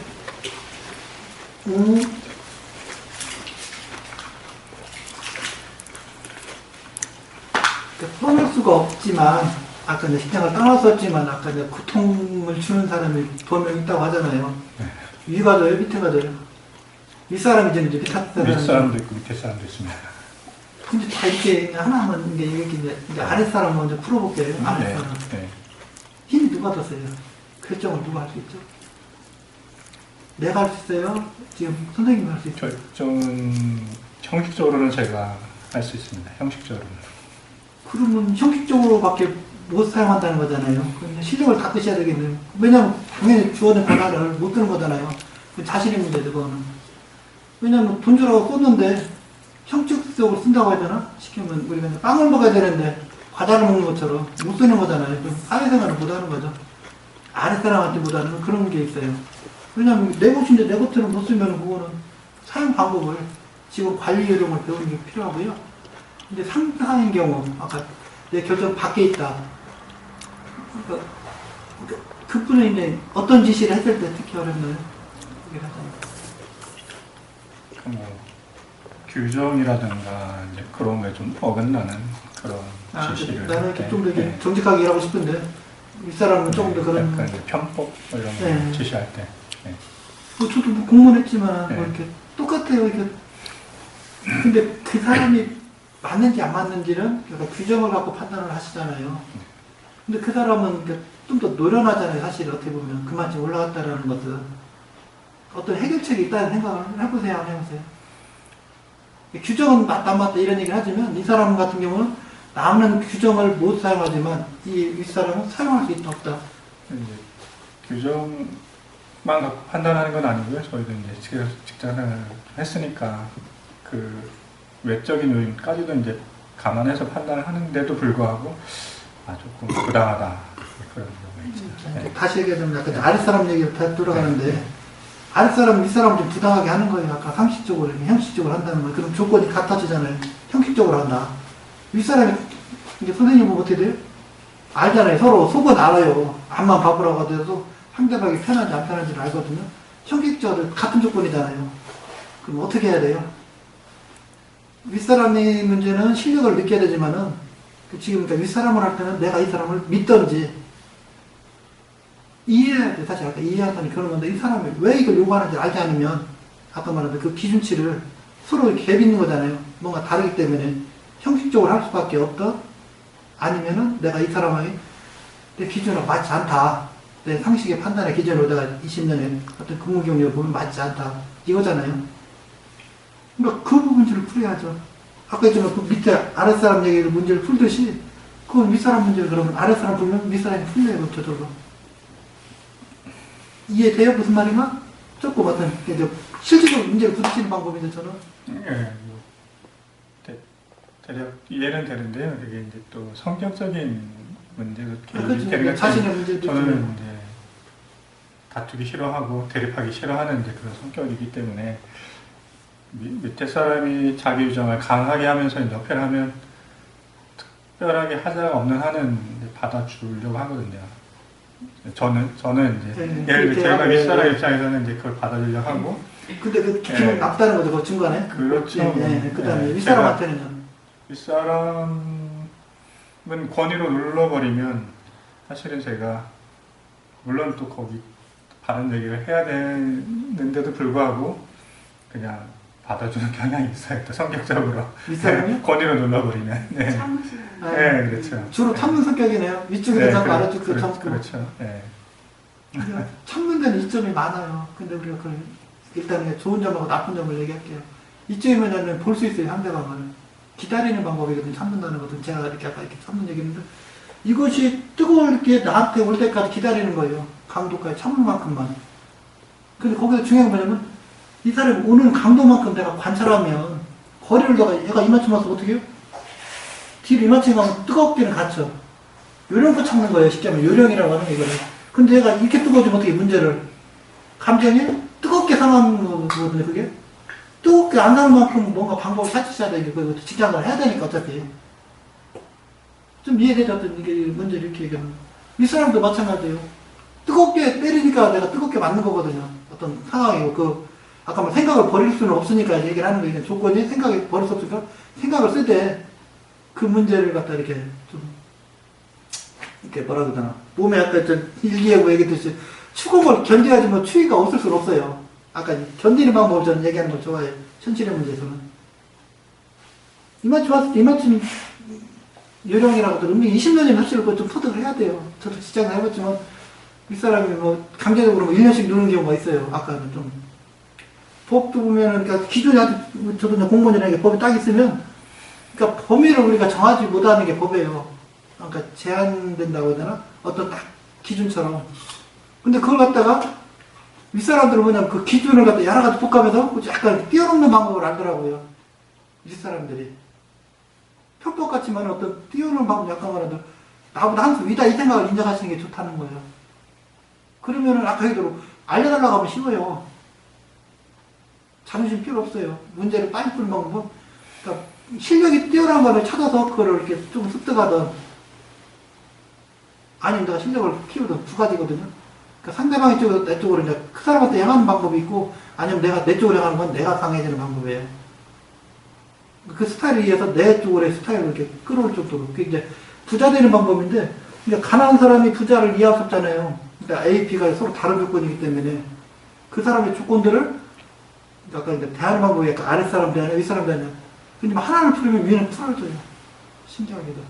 떠날 수가 없지만, 아까 이제 직장을 떠났었지만, 아까 이제 고통을 주는 사람이 분명 있다고 하잖아요. 위가 져요, 밑에가 져요. 윗사람이 지는 이제 밑에 사람이. 윗사람도 있고 밑에 사람도 있습니다. 근데 다 이렇게 하나만 이제 아랫사람 먼저 풀어볼게요. 아랫사람. 네. 힘이 누가 더 세요? 결정을 누가 할 수 있죠? 내가 할 수 있어요? 지금 선생님이 할 수 있죠? 결정은 형식적으로는 제가 할 수 있습니다. 형식적으로는. 그러면 형식적으로밖에 못 사용한다는 거잖아요. 그럼 실력을 다 쓰셔야 되겠네요. 왜냐면 당연히 주어진 권한을 못 쓰는 거잖아요. 자신의 문제죠, 그거는. 왜냐면 돈 주라고 꽂는데 형식적으로 쓴다고 해야 되나? 시키면 우리가 이제 빵을 먹어야 되는데 과자를 먹는 것처럼 못 쓰는 거잖아요. 그럼 사회생활을 못 하는 거죠. 아랫사람한테 못 하는 그런 게 있어요. 왜냐면 내 것인데 내 것처럼 못 쓰면 그거는 사용 방법을 지금 관리 요령을 배우는 게 필요하고요. 근데 상상인 경우, 아까 내 결정 밖에 있다. 그러니까 그분은 이제 어떤 지시를 했을 때 특히 어렵나요? 이게 하잖아요. 뭐 규정이라든가 이제 그런 게 좀 어긋나는 그런 지시를. 나는 이렇게 좀 더 정직하게 일하고 싶은데 윗사람은 조금 더 그런. 약간 이제 편법 뭐 이런 거 네. 지시할 때. 네. 뭐 저도 뭐 공무원 했지만 네. 뭐 이렇게 똑같아요. 이게 근데 그 사람이 맞는지 안 맞는지는 그러니까 규정을 갖고 판단을 하시잖아요. 근데 그 사람은 좀 더 노련하잖아요. 사실 어떻게 보면 그만큼 올라갔다라는 것은 어떤 해결책이 있다는 생각을 해보세요. 한번 해보세요. 규정은 맞다 안 맞다 이런 얘기를 하지만 이 사람 같은 경우는 남은 규정을 못 사용하지만 이 사람은 사용할 수 있다 없다. 이제 규정만 갖고 판단하는 건 아니고요. 저희도 이제 직장생활을 했으니까 그 외적인 요인까지도 이제 감안해서 판단을 하는데도 불구하고 조금 부당하다 그런 경우가 있죠. 네. 다시 얘기하자면 약간 아랫사람 얘기를 다 돌아가는데 아랫사람은 윗사람을 좀 부당하게 하는 거예요. 아까 상식적으로 형식적으로 한다는 거예요. 그럼 조건이 같아지잖아요. 형식적으로 한다. 윗사람이 이제 선생님 보면 어떻게 돼요? 알잖아요. 서로 속은 알아요. 앞만 바꾸라고 하더라도 상대방이 편한지 안 편한지를 알거든요. 형식적으로 같은 조건이잖아요. 그럼 어떻게 해야 돼요? 윗사람의 문제는 실력을 느껴야 되지만은 지금 그러니까 윗사람을 할 때는 내가 이 사람을 믿던지 이해해야 돼. 사실 아까 이해하다니 그런 건데 이 사람이 왜 이걸 요구하는지 알지 않으면 아까 말한 그 기준치를 서로 이렇게 갭 있는 거잖아요. 뭔가 다르기 때문에 형식적으로 할 수밖에 없다. 아니면은 내가 이 사람에게 내 기준으로 맞지 않다. 내 상식의 판단의 기준으로 내가 20년의 어떤 근무 경력을 보면 맞지 않다. 이거잖아요. 그러니까 그 부분들을 풀어야죠. 아까 했지만 그 밑에 아랫사람 얘기를 문제를 풀듯이 그건 윗사람 문제를 그러면 아랫사람 풀면 윗사람이 풀려요. 저절로. 이해돼요? 무슨 말이나? 조금 어떤 이제 실질적으로 문제를 부딪히는 방법인데 저는 네, 대략 이해는 되는데요. 그게 이제 또 성격적인 문제도 그렇죠. 되는 자신의 문제도 저는 이제 다투기 싫어하고 대립하기 싫어하는 이제 그런 성격이기 때문에 밑에 사람이 자기 주장을 강하게 하면서 옆에를 하면 특별하게 하자가 없는 한은 이제 받아주려고 하거든요. 저는 이제 예를 들어 제가 윗사람 입장에서는 이제 그걸 받아주려고 하고. 근데 그 기분 나쁘다는 거죠, 그 중간에. 그렇죠. 그다음에 윗사람한테는 윗사람은 권위로 눌러버리면 사실은 제가 물론 또 거기 바른 얘기를 해야 되는데도 불구하고 그냥 받아주는 경향이 있어요. 또 성격적으로. 윗사람이? 권위로 눌러버리면. 네. 네, 그렇죠. 주로 참는 성격이네요. 위쪽에서 자꾸 아래쪽에서 참고. 그렇죠. 네. 참는 데는 이점이 많아요. 근데 우리가 일단 좋은 점하고 나쁜 점을 얘기할게요. 이점이면 볼 수 있어요, 상대방을. 기다리는 방법이거든요. 참는다는 것은 제가 이렇게 아까 이렇게 참는 얘기인데 이것이 뜨거울게 나한테 올 때까지 기다리는 거예요. 강도까지 참는 만큼만. 근데 거기서 중요한 건 뭐냐면 이 사람이 오는 강도만큼 내가 관찰하면 거리를 얘가 이만큼 와서 어떻게 해요? 뒤로 이만큼 가면 뜨겁게는 갇혀. 요령껏 참는 거예요. 쉽게 하면 요령이라고 하는 게 이거를. 근데 얘가 이렇게 뜨거워지면 어떻게 문제를 감정이 뜨겁게 상하는 거거든요. 그게 뜨겁게 안 나는 만큼 뭔가 방법을 찾으셔야 되니까 그것도 직장을 해야 되니까 어차피 좀 이해되죠? 어떤 이게 문제를 이렇게 얘기하면 이 사람도 마찬가지예요. 뜨겁게 때리니까 내가 뜨겁게 맞는 거거든요. 어떤 상황이고 아까 뭐 생각을 버릴 수는 없으니까 얘기를 하는 거예요. 조건이 생각을 버릴 수 없으니까 생각을 쓸 때 그 문제를 갖다 이렇게 좀 이렇게 뭐라 그러나 몸에 아까 일기예고 얘기했듯이 추운 걸 견뎌야지 뭐 추위가 없을 수는 없어요. 아까 견디는 방법을 저는 얘기하는 걸 좋아해요. 현실의 문제에서는 이만큼 왔을 때 이만큼 요령이라고 또 20년이면 사실 그걸 좀 터득을 해야 돼요. 저도 직장을 해봤지만 윗사람이 뭐 강제적으로 뭐 1년씩 누는 경우가 있어요. 아까는 좀 법도 보면은 그러니까 기존에 저도 공무원이라는 게 법이 딱 있으면 그러니까 범위를 우리가 정하지 못하는 게 법이에요. 그러니까 제한된다고 해야 되나? 어떤 딱 기준처럼. 근데 그걸 갖다가 윗사람들은 뭐냐면 그 기준을 갖다 여러 가지 복합해서 약간 뛰어넘는 방법을 알더라고요. 윗사람들이. 편법 같지만 어떤 뛰어넘는 방법 약간 말하도 나보다 한 수 위다 이 생각을 인정하시는 게 좋다는 거예요. 그러면은 아까 얘기대로 알려달라고 하면 쉬워요. 자존심 필요 없어요. 문제를 빨리 푸는 방법은 그러니까 실력이 뛰어난 거를 찾아서 그거를 이렇게 좀 습득하던 아니면 내가 실력을 키우던 두 가지거든요. 그러니까 상대방이 쪽으로 내 쪽으로 이제 그 사람한테 향하는 방법이 있고 아니면 내가 내 쪽으로 향하는 건 내가 강해지는 방법이에요. 그 스타일에 의해서 내 쪽으로의 스타일을 이렇게 끌어올 정도로 그게 이제 부자 되는 방법인데 그러니까 가난한 사람이 부자를 이해할 수 없잖아요. 그러니까 A, B가 서로 다른 조건이기 때문에 그 사람의 조건들을 아까 이제 대하는 방법이 약간 아랫사람 대하냐 윗사람 대하냐 근데 하나를 풀으면 위는 풀어져요. 신기하게도.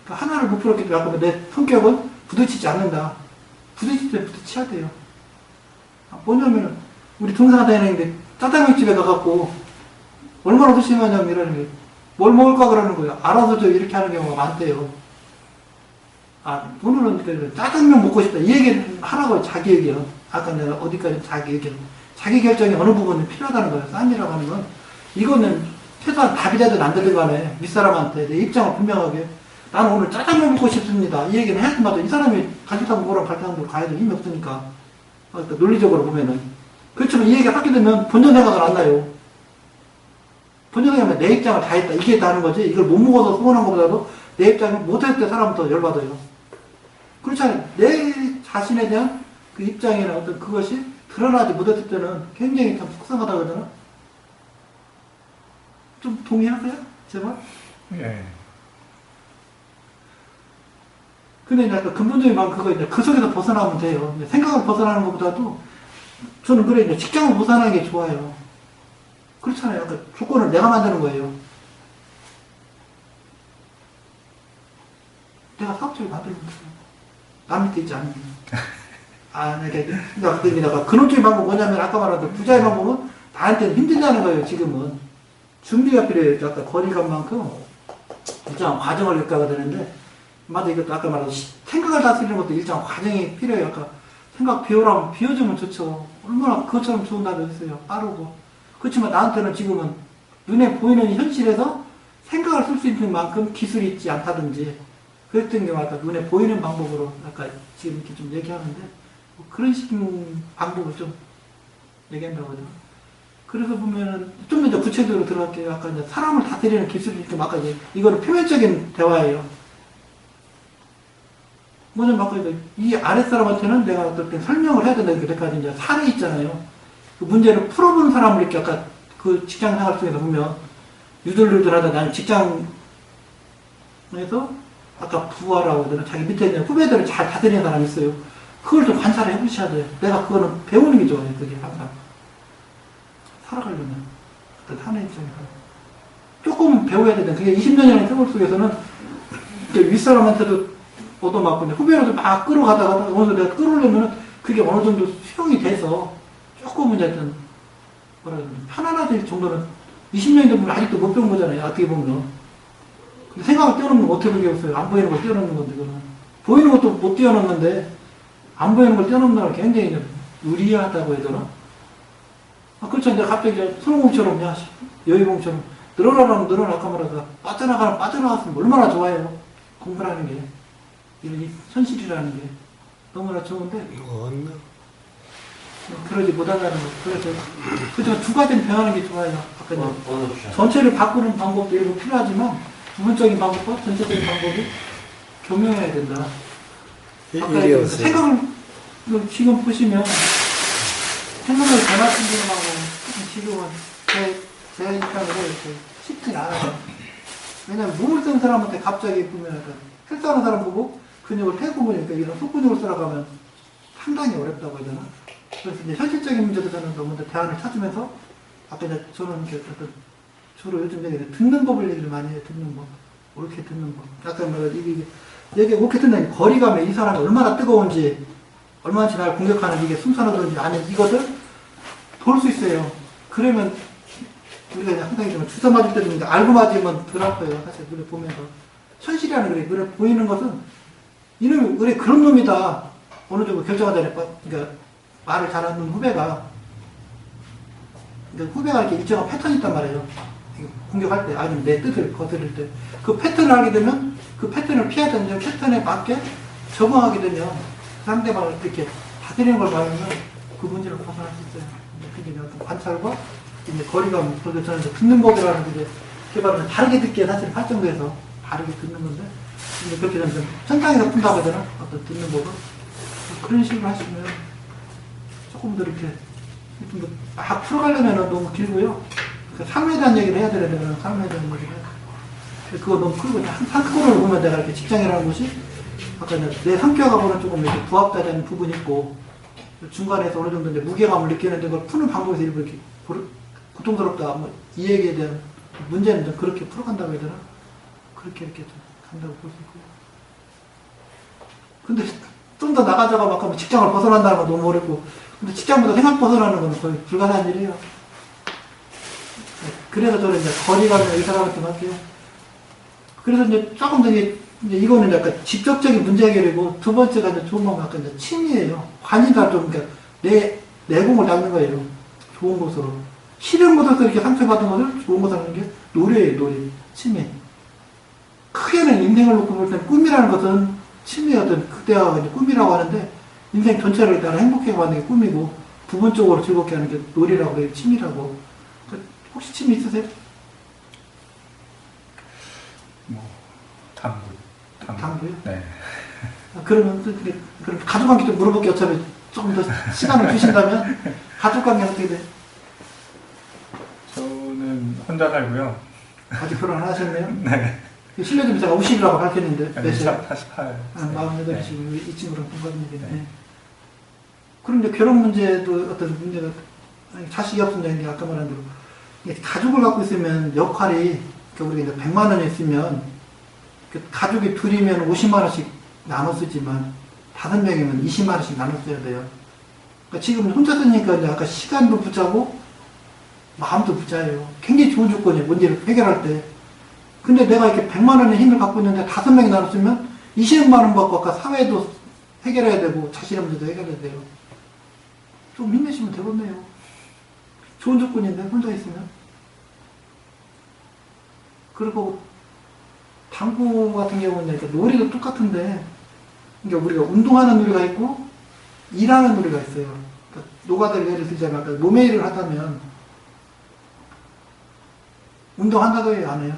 그러니까 하나를 못 풀었기 때문에 내 성격은 부딪히지 않는다. 부딪힐 때 부딪혀야 돼요. 뭐냐면 우리 동사가 다니는데 짜장면 집에 가갖고 얼마나 소심하냐면 이러는 게 뭘 먹을까 그러는 거예요. 알아서 저 이렇게 하는 경우가 많대요. 오늘은 그 짜장면 먹고 싶다. 이 얘기를 하라고요. 자기 의견. 아까 내가 어디까지 자기 의견. 자기 결정이 어느 부분이 필요하다는 거예요. 쌈이라고 하는 건. 이거는 최소한 답이 되든 안 되든 간에 윗사람한테 내 입장을 분명하게 나는 오늘 짜장면 먹고 싶습니다. 이 얘기는 해야 된다. 이 사람이 갈치탕 먹으러 갈치탕도 가야죠. 힘이 없으니까. 그러니까 논리적으로 보면은. 그렇지만 이 얘기가 하게 되면 본전 생각을 안 나요. 본전 생각하면 내 입장을 다 했다. 이게 다른 거지. 이걸 못 먹어서 서운한 것보다도 내 입장을 못했을 때 사람은 더 열받아요. 그렇지 않아요. 내 자신에 대한 그 입장이나 어떤 그것이 드러나지 못했을 때는 굉장히 참 속상하다 그러잖아. 좀 동의하세요? 제발? 예. 근데 약간 근본적인 마음 그거 이제 그 속에서 벗어나면 돼요. 생각을 벗어나는 것보다도 저는 그래 이제 직장을 벗어나는 게 좋아요. 그렇잖아요. 약간 조건을 내가 만드는 거예요. 내가 사업체를 만들면 돼요. 남 밑에 있지 않으면. 내가 근원적인 방법은 뭐냐면 아까 말한 부자의 방법은 나한테는 힘들다는 거예요. 지금은. 준비가 필요해요. 아까 거리감만큼 일정한 과정을 겪어야 되는데 맞아 이것도 아까 말한 생각을 다스리는 것도 일정한 과정이 필요해요. 아까 생각 비우라면 비워주면 좋죠. 얼마나 그것처럼 좋은 답이 있어요. 빠르고. 그렇지만 나한테는 지금은 눈에 보이는 현실에서 생각을 쓸 수 있는 만큼 기술이 있지 않다든지 그랬던 게 아까 눈에 보이는 방법으로 아까 지금 이렇게 좀 얘기하는데 뭐 그런 식의 방법을 좀 얘기한다고 하죠. 그래서 보면은 좀 이제 구체적으로 들어갈게요. 아까 이제 사람을 다스리는 기술이 이렇게 아까 이제 이거는 표면적인 대화예요. 뭐냐면 아까 이 아랫사람한테는 내가 어떨 때 설명을 해야 된다 이렇게 까지 이제 사례 있잖아요. 그 문제를 풀어보는 사람을 이렇게 아까 그 직장 생활 속에서 보면 유들유들하다 나는 직장에서 아까 부하라고 하더라 자기 밑에 있는 후배들을 잘 다스리는 사람이 있어요. 그걸 좀 관찰을 해보셔야 돼요. 내가 그거는 배우는 게 좋아요. 그게 항상 살아가려면 어떤 사내 입장에서 조금 배워야 되는 그게 20년이라는 세월 속에서는 윗사람한테도 얻어맞고 후배로도 막 끌어가다가 어느 정도 내가 끌어오려면 그게 어느 정도 수용이 돼서 조금은 하여튼 뭐라 그러나 편안하질 정도는 20년이 되면 아직도 못 배운 거잖아요. 어떻게 보면. 근데 생각을 뛰어넘는 건 어떻게 보겠어요. 안 보이는 걸 뛰어넘는 건데 그거는. 보이는 것도 못 뛰어넘는데 안 보이는 걸 뛰어넘는 걸 굉장히 의리하다고 해야 되나? 그렇죠. 근데 갑자기 손오공처럼 여의봉처럼 늘어나라면 늘어나 아까 말하다 빠져나가면 빠져나갔으면 얼마나 좋아요. 공부라는 게. 이 현실이라는 게 너무나 좋은데 그러지 못한다는 거. 그래서 두 가지는 변하는 게 좋아요. 아까 전체를 바꾸는 방법도 일부 필요하지만 부분적인 방법과 전체적인 방법이 겸용해야 된다. 아까 생각을 지금 보시면 생각을 변화시키는 방법은 지금은 제 입장으로 이렇게 쉽지 않아요. 왜냐면 몸을 쓴 사람한테 갑자기 보면 헬스하는 사람 보고 근육을 태고 보니까 이런 속근육을 쓰라가면 상당히 어렵다고 해야 되나? 그래서 이제 현실적인 문제도 저는 너무 대안을 찾으면서 아까 이제 저는 주로 요즘 얘기 듣는 법을 얘기를 많이 해요. 듣는 법. 옳게 듣는 법. 약간 뭐 이게 옳게 듣는 거리감에 이 사람이 얼마나 뜨거운지 얼마나 날 공격하는 이게 숨사나든지 아니 이것을 볼 수 있어요. 그러면 우리가 항상 좀 주사 맞을 때도 있는데 알고 맞으면 덜 아파요. 사실 눈에 보면서. 현실이라는 그래. 눈에 보이는 것은 이놈이 그래 그런 놈이다. 어느 정도 결정하자니 그러니까 말을 잘하는 후배가 그러니까 후배가 이렇게 일정한 패턴이 있단 말이에요. 공격할 때 아니면 내 뜻을 거스를 때 그 패턴을 하게 되면 그 패턴을 피해야 되는데 패턴에 맞게 적응하게 되면 상대방을 이렇게 다스리는 걸 봐야면 그 문제를 벗어날 수 있어요. 그게 어떤 관찰과 이제 거리감, 그래서 저는 이제 듣는 법이라는 게 개발은 다르게 듣기에 사실 발전돼서 다르게 듣는 건데 이제 그렇게 되면 천장에서 푼다고 해야 되나? 어떤 듣는 법을 그런 식으로 하시면 조금 더 이렇게 좀 더 막 풀어가려면 너무 길고요. 삶에 대한 얘기를 해야 되려면 삶에 대한 얘기를 해야 돼. 그거 너무 크고 한꺼번에 보면 내가 이렇게 직장이라는 곳이 아까 내 성격하고는 조금 이렇게 부합되는 부분이 있고 중간에서 어느 정도 이제 무게감을 느끼는데 그걸 푸는 방법에서 일부 이렇게 고통스럽다 뭐 이 얘기에 대한 문제는 좀 그렇게 풀어간다고 해야 되나? 그렇게 이렇게 좀 간다고 볼 수 있고요. 근데 좀 더 나가자가 막 하면 직장을 벗어난다는 건 너무 어렵고, 근데 직장보다 생각 벗어나는 건 거의 불가능한 일이에요. 그래서 저는 이제 거리감을 이 사람한테 할게요. 그래서 이제 조금 더 이제 이거는 약간 직접적인 문제 해결이고, 두 번째가 이제 좋은 건 약간 이제 취미예요. 관심사 좀, 그러니까 내공을 닦는 거예요. 좋은 곳으로. 싫은 곳에서 이렇게 상처받은 것을 좋은 곳으로 하는 게 노래예요, 노래. 취미. 크게는 인생을 놓고 볼 때는 꿈이라는 것은 취미의 어떤 극대화가 이제 꿈이라고 하는데, 인생 전체를 따라 행복하게 하는 게 꿈이고, 부분적으로 즐겁게 하는 게 놀이라고 해요, 취미라고. 혹시 취미 있으세요? 뭐 당구. 당구요? 네. 그러면 그럼 가족관계 좀 물어볼게. 어차피 조금 더 시간을 주신다면 가족관계 어떻게 돼? 저는 혼자 살고요. 아직 결혼 안 하셨네요? 네. 실례좀 제가 50이라고 밝혔는데 몇 시야? 48. 48시 이 친구랑 동갑이네. 네. 그럼 이제 결혼 문제도 어떤 문제가, 아니, 자식이 없으면 이제 아까 말한 대로 이게 가족을 갖고 있으면 역할이, 그러니까 우리가 이제 100만 원이 있으면 가족이 둘이면 50만 원씩 나눠 쓰지만 5명이면 20만 원씩 나눠 써야 돼요. 그러니까 지금 혼자 쓰니까 이제 아까 시간도 부자고 마음도 부자예요. 굉장히 좋은 조건이에요. 문제를 해결할 때. 근데 내가 이렇게 100만 원의 힘을 갖고 있는데 5명이 나눠 쓰면 20만 원 받고 아까 사회도 해결해야 되고 자신의 문제도 해결해야 돼요. 좀 힘내시면 되겠네요. 좋은 조건인데 혼자 있으면. 그리고 당구 같은 경우는 이렇게 놀이도 똑같은데, 그러니까 우리가 운동하는 놀이가 있고 일하는 놀이가 있어요. 그러니까 노가다를 예를 들자면 아까 몸의 일을 하다면 운동한다고 해요, 안 해요?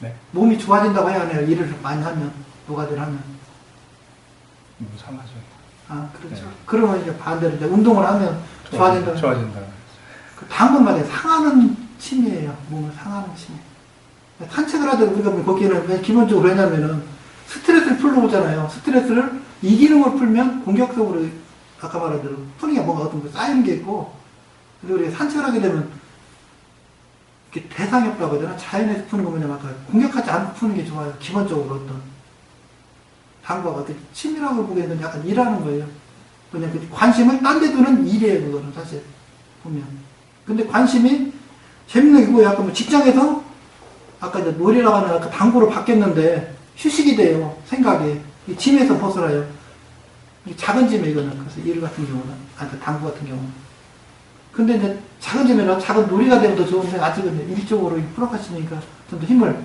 네. 몸이 좋아진다고 해야 안 해요? 일을 많이 하면, 노가다를 하면. 상하죠. 아, 그렇죠. 네. 그러면 이제 반대로 이제 운동을 하면 좋아진다. 좋아진다. 그 당근 말이에요. 상하는 취미예요. 몸을 상하는 취미. 산책을 하다 우리가 거기에는 기본적으로 왜냐면은 스트레스를 풀러 오잖아요. 스트레스를 이기는 걸 풀면 공격적으로 아까 말한 대로 푸는 게 뭔가 어떤 거 쌓이는 게 있고, 그리고 우리가 산책을 하게 되면 이렇게 대상협라고 해야 되나? 자연에서 푸는 거 뭐냐면 아까 공격하지 않고 푸는 게 좋아요. 기본적으로 어떤 당구가 어떤 취미라고 보기에는 약간 일하는 거예요. 그냥 그 관심을 딴 데 두는 일이에요. 그거는 사실 보면. 근데 관심이 재밌는 게 뭐예요? 아까 뭐 직장에서 아까 이제 놀이라고 하는 아까 당구로 바뀌었는데 휴식이 돼요. 생각이. 이 짐에서 벗어나요. 이 작은 짐에 이거는. 그래서 일 같은 경우는. 아니, 당구 같은 경우는. 근데 이제 작은 짐이라 작은 놀이가 되면 더 좋은데 아직은 일적으로 풀어가시니까 좀 더 힘을.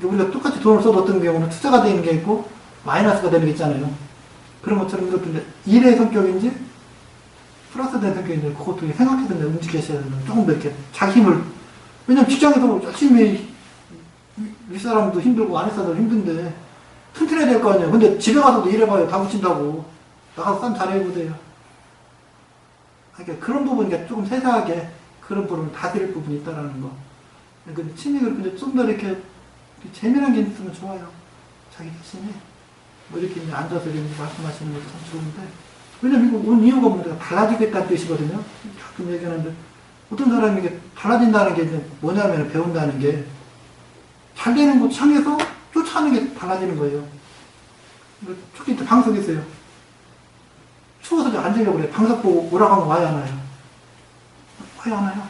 우리가 똑같이 돈을 써도 어떤 경우는 투자가 되는 게 있고 마이너스가 되는 게 있잖아요. 그런 것처럼 이것도 이제 일의 성격인지 플러스 된 성격인지 그것도 생각해서 이제 움직이셔야 되는 조금 더 이렇게 자기 힘을. 왜냐면 직장에서 열심히 윗사람도 힘들고 아랫사람도 힘든데 튼튼해야 될 거 아니에요. 근데 집에 가서도 일해봐요. 다 붙인다고. 나가서 쌈 잘해보세요. 그러니까 그런 부분, 그러니까 조금 세세하게 그런 부분을 다스릴 부분이 있다라는 거. 근데 취미를 근데 좀 더 이렇게 재미난 게 있으면 좋아요. 자기 자신이. 뭐 이렇게 이제 앉아서 이렇게 말씀하시는 것도 참 좋은데. 왜냐면 이거 온 이유가 뭐냐. 달라지겠다는 뜻이거든요. 가끔 얘기하는데. 어떤 사람이 이게 달라진다는 게 이제 뭐냐면 배운다는 게 잘 되는 곳 향해서 쫓아가는 게 달라지는 거예요. 특히 방석 있어요. 추워서 앉으려고 그래. 방석 보고 오라고 하면 와야 하나요? 와야 하나요?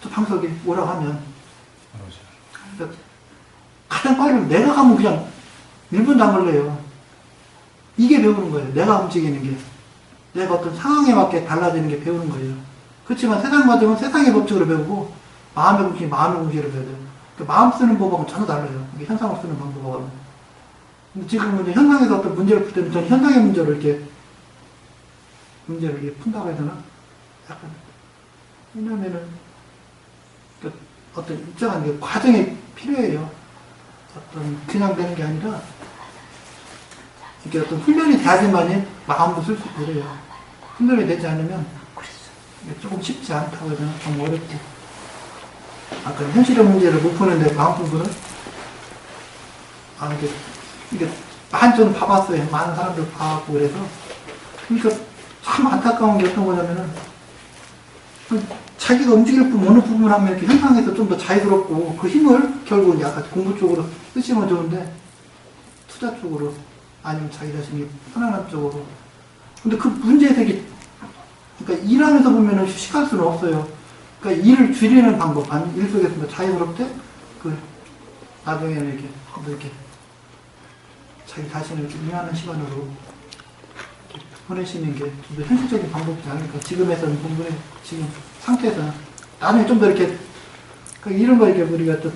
저 방석에 오라고 하면. 그러니까 가장 빨리 내가 가면 그냥 1분도 안 걸려요. 이게 배우는 거예요. 내가 움직이는 게. 내가 어떤 상황에 맞게 달라지는 게 배우는 거예요. 그렇지만 세상 과정은 세상의 법칙으로 배우고 마음의 공식이 마음의 공식으로 배워야 돼요. 그러니까 마음 쓰는 법하고는 전혀 달라요. 이게 현상을 쓰는 방법하고는. 근데 지금 이제 현상에서 어떤 문제를 풀 때는 저는 현상의 문제를 이렇게 푼다고 해야 되나? 약간. 왜냐면은 그러니까 어떤 일정한 게 과정이 필요해요. 어떤 그냥 되는 게 아니라 이게 어떤 훈련이 돼야지만이 마음도 쓸 수 있고 그래요. 훈련이 되지 않으면 이게 조금 쉽지 않다고 해야 되나? 좀 어렵고. 아까 현실의 문제를 못 푸는데 마음 공부는 이게 한전 봐봤어요. 많은 사람들 봐갖고 그래서. 그러니까 참 안타까운 게 어떤 거냐면은 자기가 움직일 부분, 어느 부분을 하면 이렇게 현상에서 좀 더 자유롭고 그 힘을 결국은 약간 공부 쪽으로 쓰시면 좋은데 투자 쪽으로 아니면 자기 자신이 편안한 쪽으로. 근데 그 문제에서 이게 그러니까 일하면서 보면은 휴식할 수는 없어요. 그러니까 일을 줄이는 방법, 아니 일 속에서 뭐 자유롭게 그 나중에는 이렇게 자기 자신을 임하는 시간으로 보내시는 게 좀 더 현실적인 방법이지 않을까. 지금에서는 공부의 지금 상태에서는 나중에 좀 더 이렇게 그러니까 이런 거 이렇게 우리가 또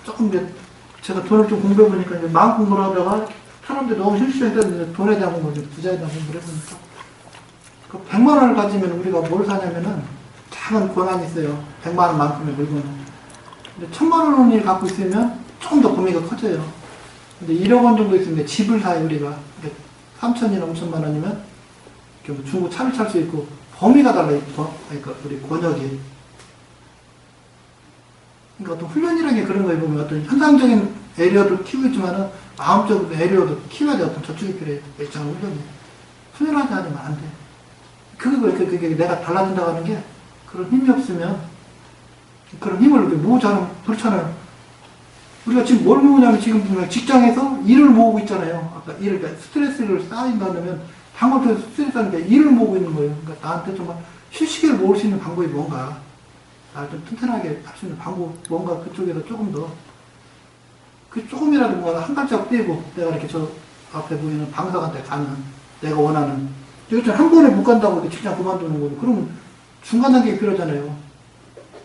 조금 이제 제가 돈을 좀 공부해 보니까 이제 마음 공부를 하다가 사람들이 너무 실수해서 돈에 대한 공부를 부자에 대한 공부를 해보니까 그 100만 원을 가지면 우리가 뭘 사냐면은 작은 권한이 있어요. 100만 원만큼의 물건을. 근데 1000만 원을 갖고 있으면 조금 더 범위가 커져요. 근데 1억 원 정도 있으면 집을 사요, 우리가. 3천이나 5천만 원이면 뭐 중고 차를 살 수 있고 범위가 달라요. 그러니까 우리 권역이. 그러니까 어떤 훈련이라는 게 그런 거에 보면 어떤 현상적인 에리어도 키우고 있지만은 마음적인 에리어도 키워야 돼. 어떤 저축이 필요해. 일정한 훈련이. 훈련하지 않으면 안 돼. 그게 내가 달라진다고 하는 게 그런 힘이 없으면 그런 힘을 모으자면 그렇잖아요. 우리가 지금 뭘 모으냐면 지금 보면 직장에서 일을 모으고 있잖아요. 아까 일을, 그러니까 스트레스를 쌓인다면 방법에서 스트레스 하는 게 일을 모으고 있는 거예요. 그러니까 나한테 정말 휴식을 모을 수 있는 방법이 뭔가, 나를 좀 튼튼하게 할 수 있는 방법, 뭔가 그쪽에서 조금 더, 그 조금이라도 뭔가 한 발짝 떼고 내가 이렇게 저 앞에 보이는 방석한테 가는, 내가 원하는, 여기서 한 번에 못 간다고 이렇게 직장 그만두는 거고, 그러면 중간 단계가 필요하잖아요.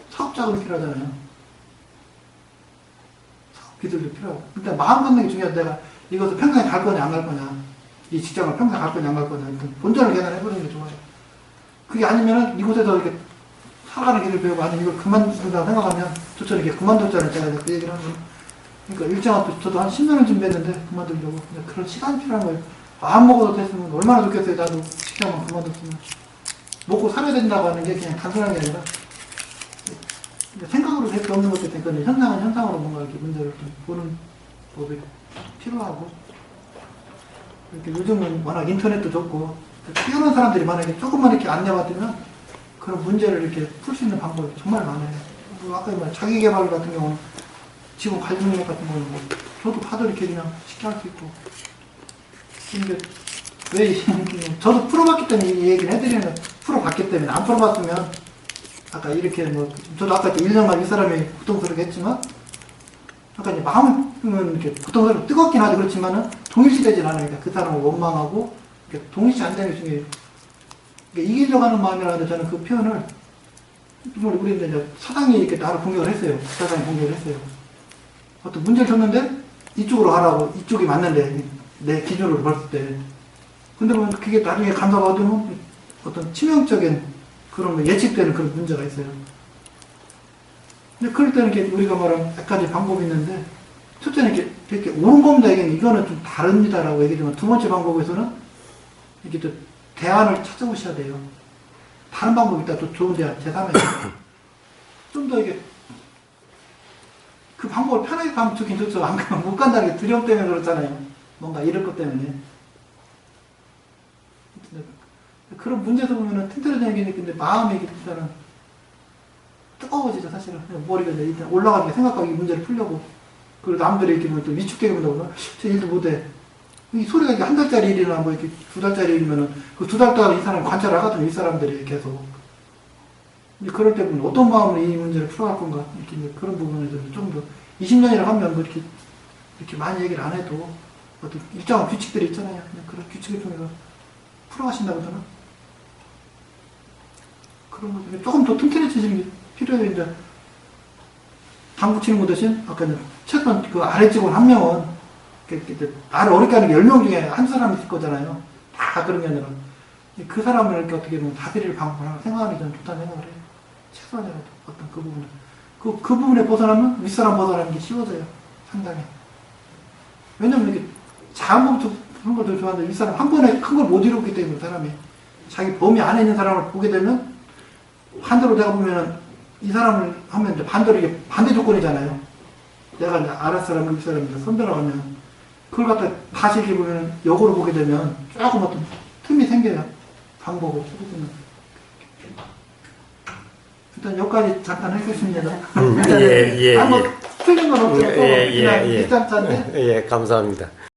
사업 자금이 필요하잖아요. 사업 기술도 필요하고. 근데 마음 갖는 게 중요하다. 내가 이것을 평생 갈 거냐, 안 갈 거냐. 이 직장을 평생 갈 거냐, 안 갈 거냐. 본전을 계산해보는 게 좋아요. 그게 아니면은 이곳에서 이렇게 살아가는 길을 배우고, 아니면 이걸 그만둔다고 생각하면, 저처럼 이렇게 그만뒀잖아요. 제가 그 얘기를 하면. 그러니까 일정한, 저도 한 10년을 준비했는데, 그만두려고. 그런 시간이 필요한 거예요. 마음 먹어도 됐으면 얼마나 좋겠어요. 나도 직장만 그만뒀으면. 먹고 살아야 된다고 하는 게 그냥 단순한 게 아니라, 생각으로 될 게 없는 것도 있으니까 현상은 현상으로 뭔가 이렇게 문제를 좀 보는 법이 필요하고, 이렇게 요즘은 워낙 인터넷도 좋고, 뛰어난 사람들이 만약에 조금만 이렇게 안내받으면 그런 문제를 이렇게 풀 수 있는 방법이 정말 많아요. 뭐 아까 말 자기 개발 같은 경우는 직원 관리 능력 같은 경우는 뭐 저도 봐도 이렇게 그냥 쉽게 할 수 있고. 근데 왜 저도 풀어봤기 때문에 이 얘기를 해드리는 거예요. 풀어봤기 때문에 안 풀어봤으면 아까 이렇게 뭐 저도 아까 1년간 이 사람이 고통스럽게 했지만 아까 이제 마음은 이렇게 고통스럽게 뜨겁긴 하죠. 그렇지만은 동일시되진 않으니까 그 사람을 원망하고 동일시 안 되는 게 중요해요. 그러니까 이기려고 하는 마음이라는데 저는 그 표현을 우리 이제 사장이 이렇게 나를 공격을 했어요. 사장이 공격을 했어요. 어떤 문제를 줬는데 이쪽으로 가라고 이쪽이 맞는데 내 기준으로 봤을 때 근데 뭐 그게 나중에 감사받으면 어떤 치명적인 그런 예측되는 그런 문제가 있어요. 근데 그럴 때는 이렇게 우리가 말하는 몇 가지 방법이 있는데 첫째는 이렇게 옳은 겁니다. 이거는 좀 다릅니다라고 얘기하지만 두 번째 방법에서는 이렇게 또 대안을 찾아보셔야 돼요. 다른 방법이 있다. 또 좋은 대안, 제3의 좀 더 이게 그 방법을 편하게 가면 좋긴 좋죠. 안 가면 못 간다는 게 두려움 때문에 그렇잖아요. 뭔가 이럴 것 때문에. 그런 문제에서 보면은 튼튼해지는 게 있는데 마음이 일단은 뜨거워지죠, 사실은. 머리가 이제 일단 올라가는 게 생각하기 문제를 풀려고. 그리고 남들이 이렇게 또 위축되게 본다고. 저 일도 못해. 이 소리가 이게 한 달짜리 일이나 뭐 이렇게 두 달짜리 일이면은 그 두 달 동안 이 사람이 관찰을 하거든요, 이 사람들이 계속. 근데 그럴 때 보면 어떤 마음으로 이 문제를 풀어갈 건가. 이렇게 그런 부분에서 좀 더 20년이라 하면 뭐 이렇게 많이 얘기를 안 해도 어떤 일정한 규칙들이 있잖아요. 그런 규칙을 통해서 풀어가신다고 저는. 그런 거 조금 더 튼튼해지시는 게 필요해요. 이제 당구 치는 거 대신 아까 이제 최소한 그 아래 직원 한 명은 나를 어렵게 하는 게 10명 중에 한 사람이 있을 거잖아요. 다 그런 게 아니라 그 사람을 이렇게 어떻게 보면 다스릴 방법을 하나 생각하는 게 저는 좋다는 생각을 해요. 최소한이라도 어떤 그 부분을 그 부분에 벗어나면 윗사람 벗어나는 게 쉬워져요. 상당히. 왜냐면 이렇게 작은 것부터 그런 걸 더 좋아하는데 윗사람 한 번에 큰 걸 못 이뤘기 때문에 사람이 자기 범위 안에 있는 사람을 보게 되면 반대로 내가 보면은 이 사람을 하면 이제 반대로 이게 반대 조건이잖아요. 내가 이제 아랫 사람을 윗 사람을 선별하고 하면 그걸 갖다 다시 이렇게 보면 역으로 보게 되면 조금 어떤 틈이 생겨요. 방법을 해보면. 일단 여기까지 잠깐 하겠습니다. 예, 예, 뭐 예. 틀린 건 없죠. 예, 예, 그냥 예. 일단 짠데. 예, 감사합니다.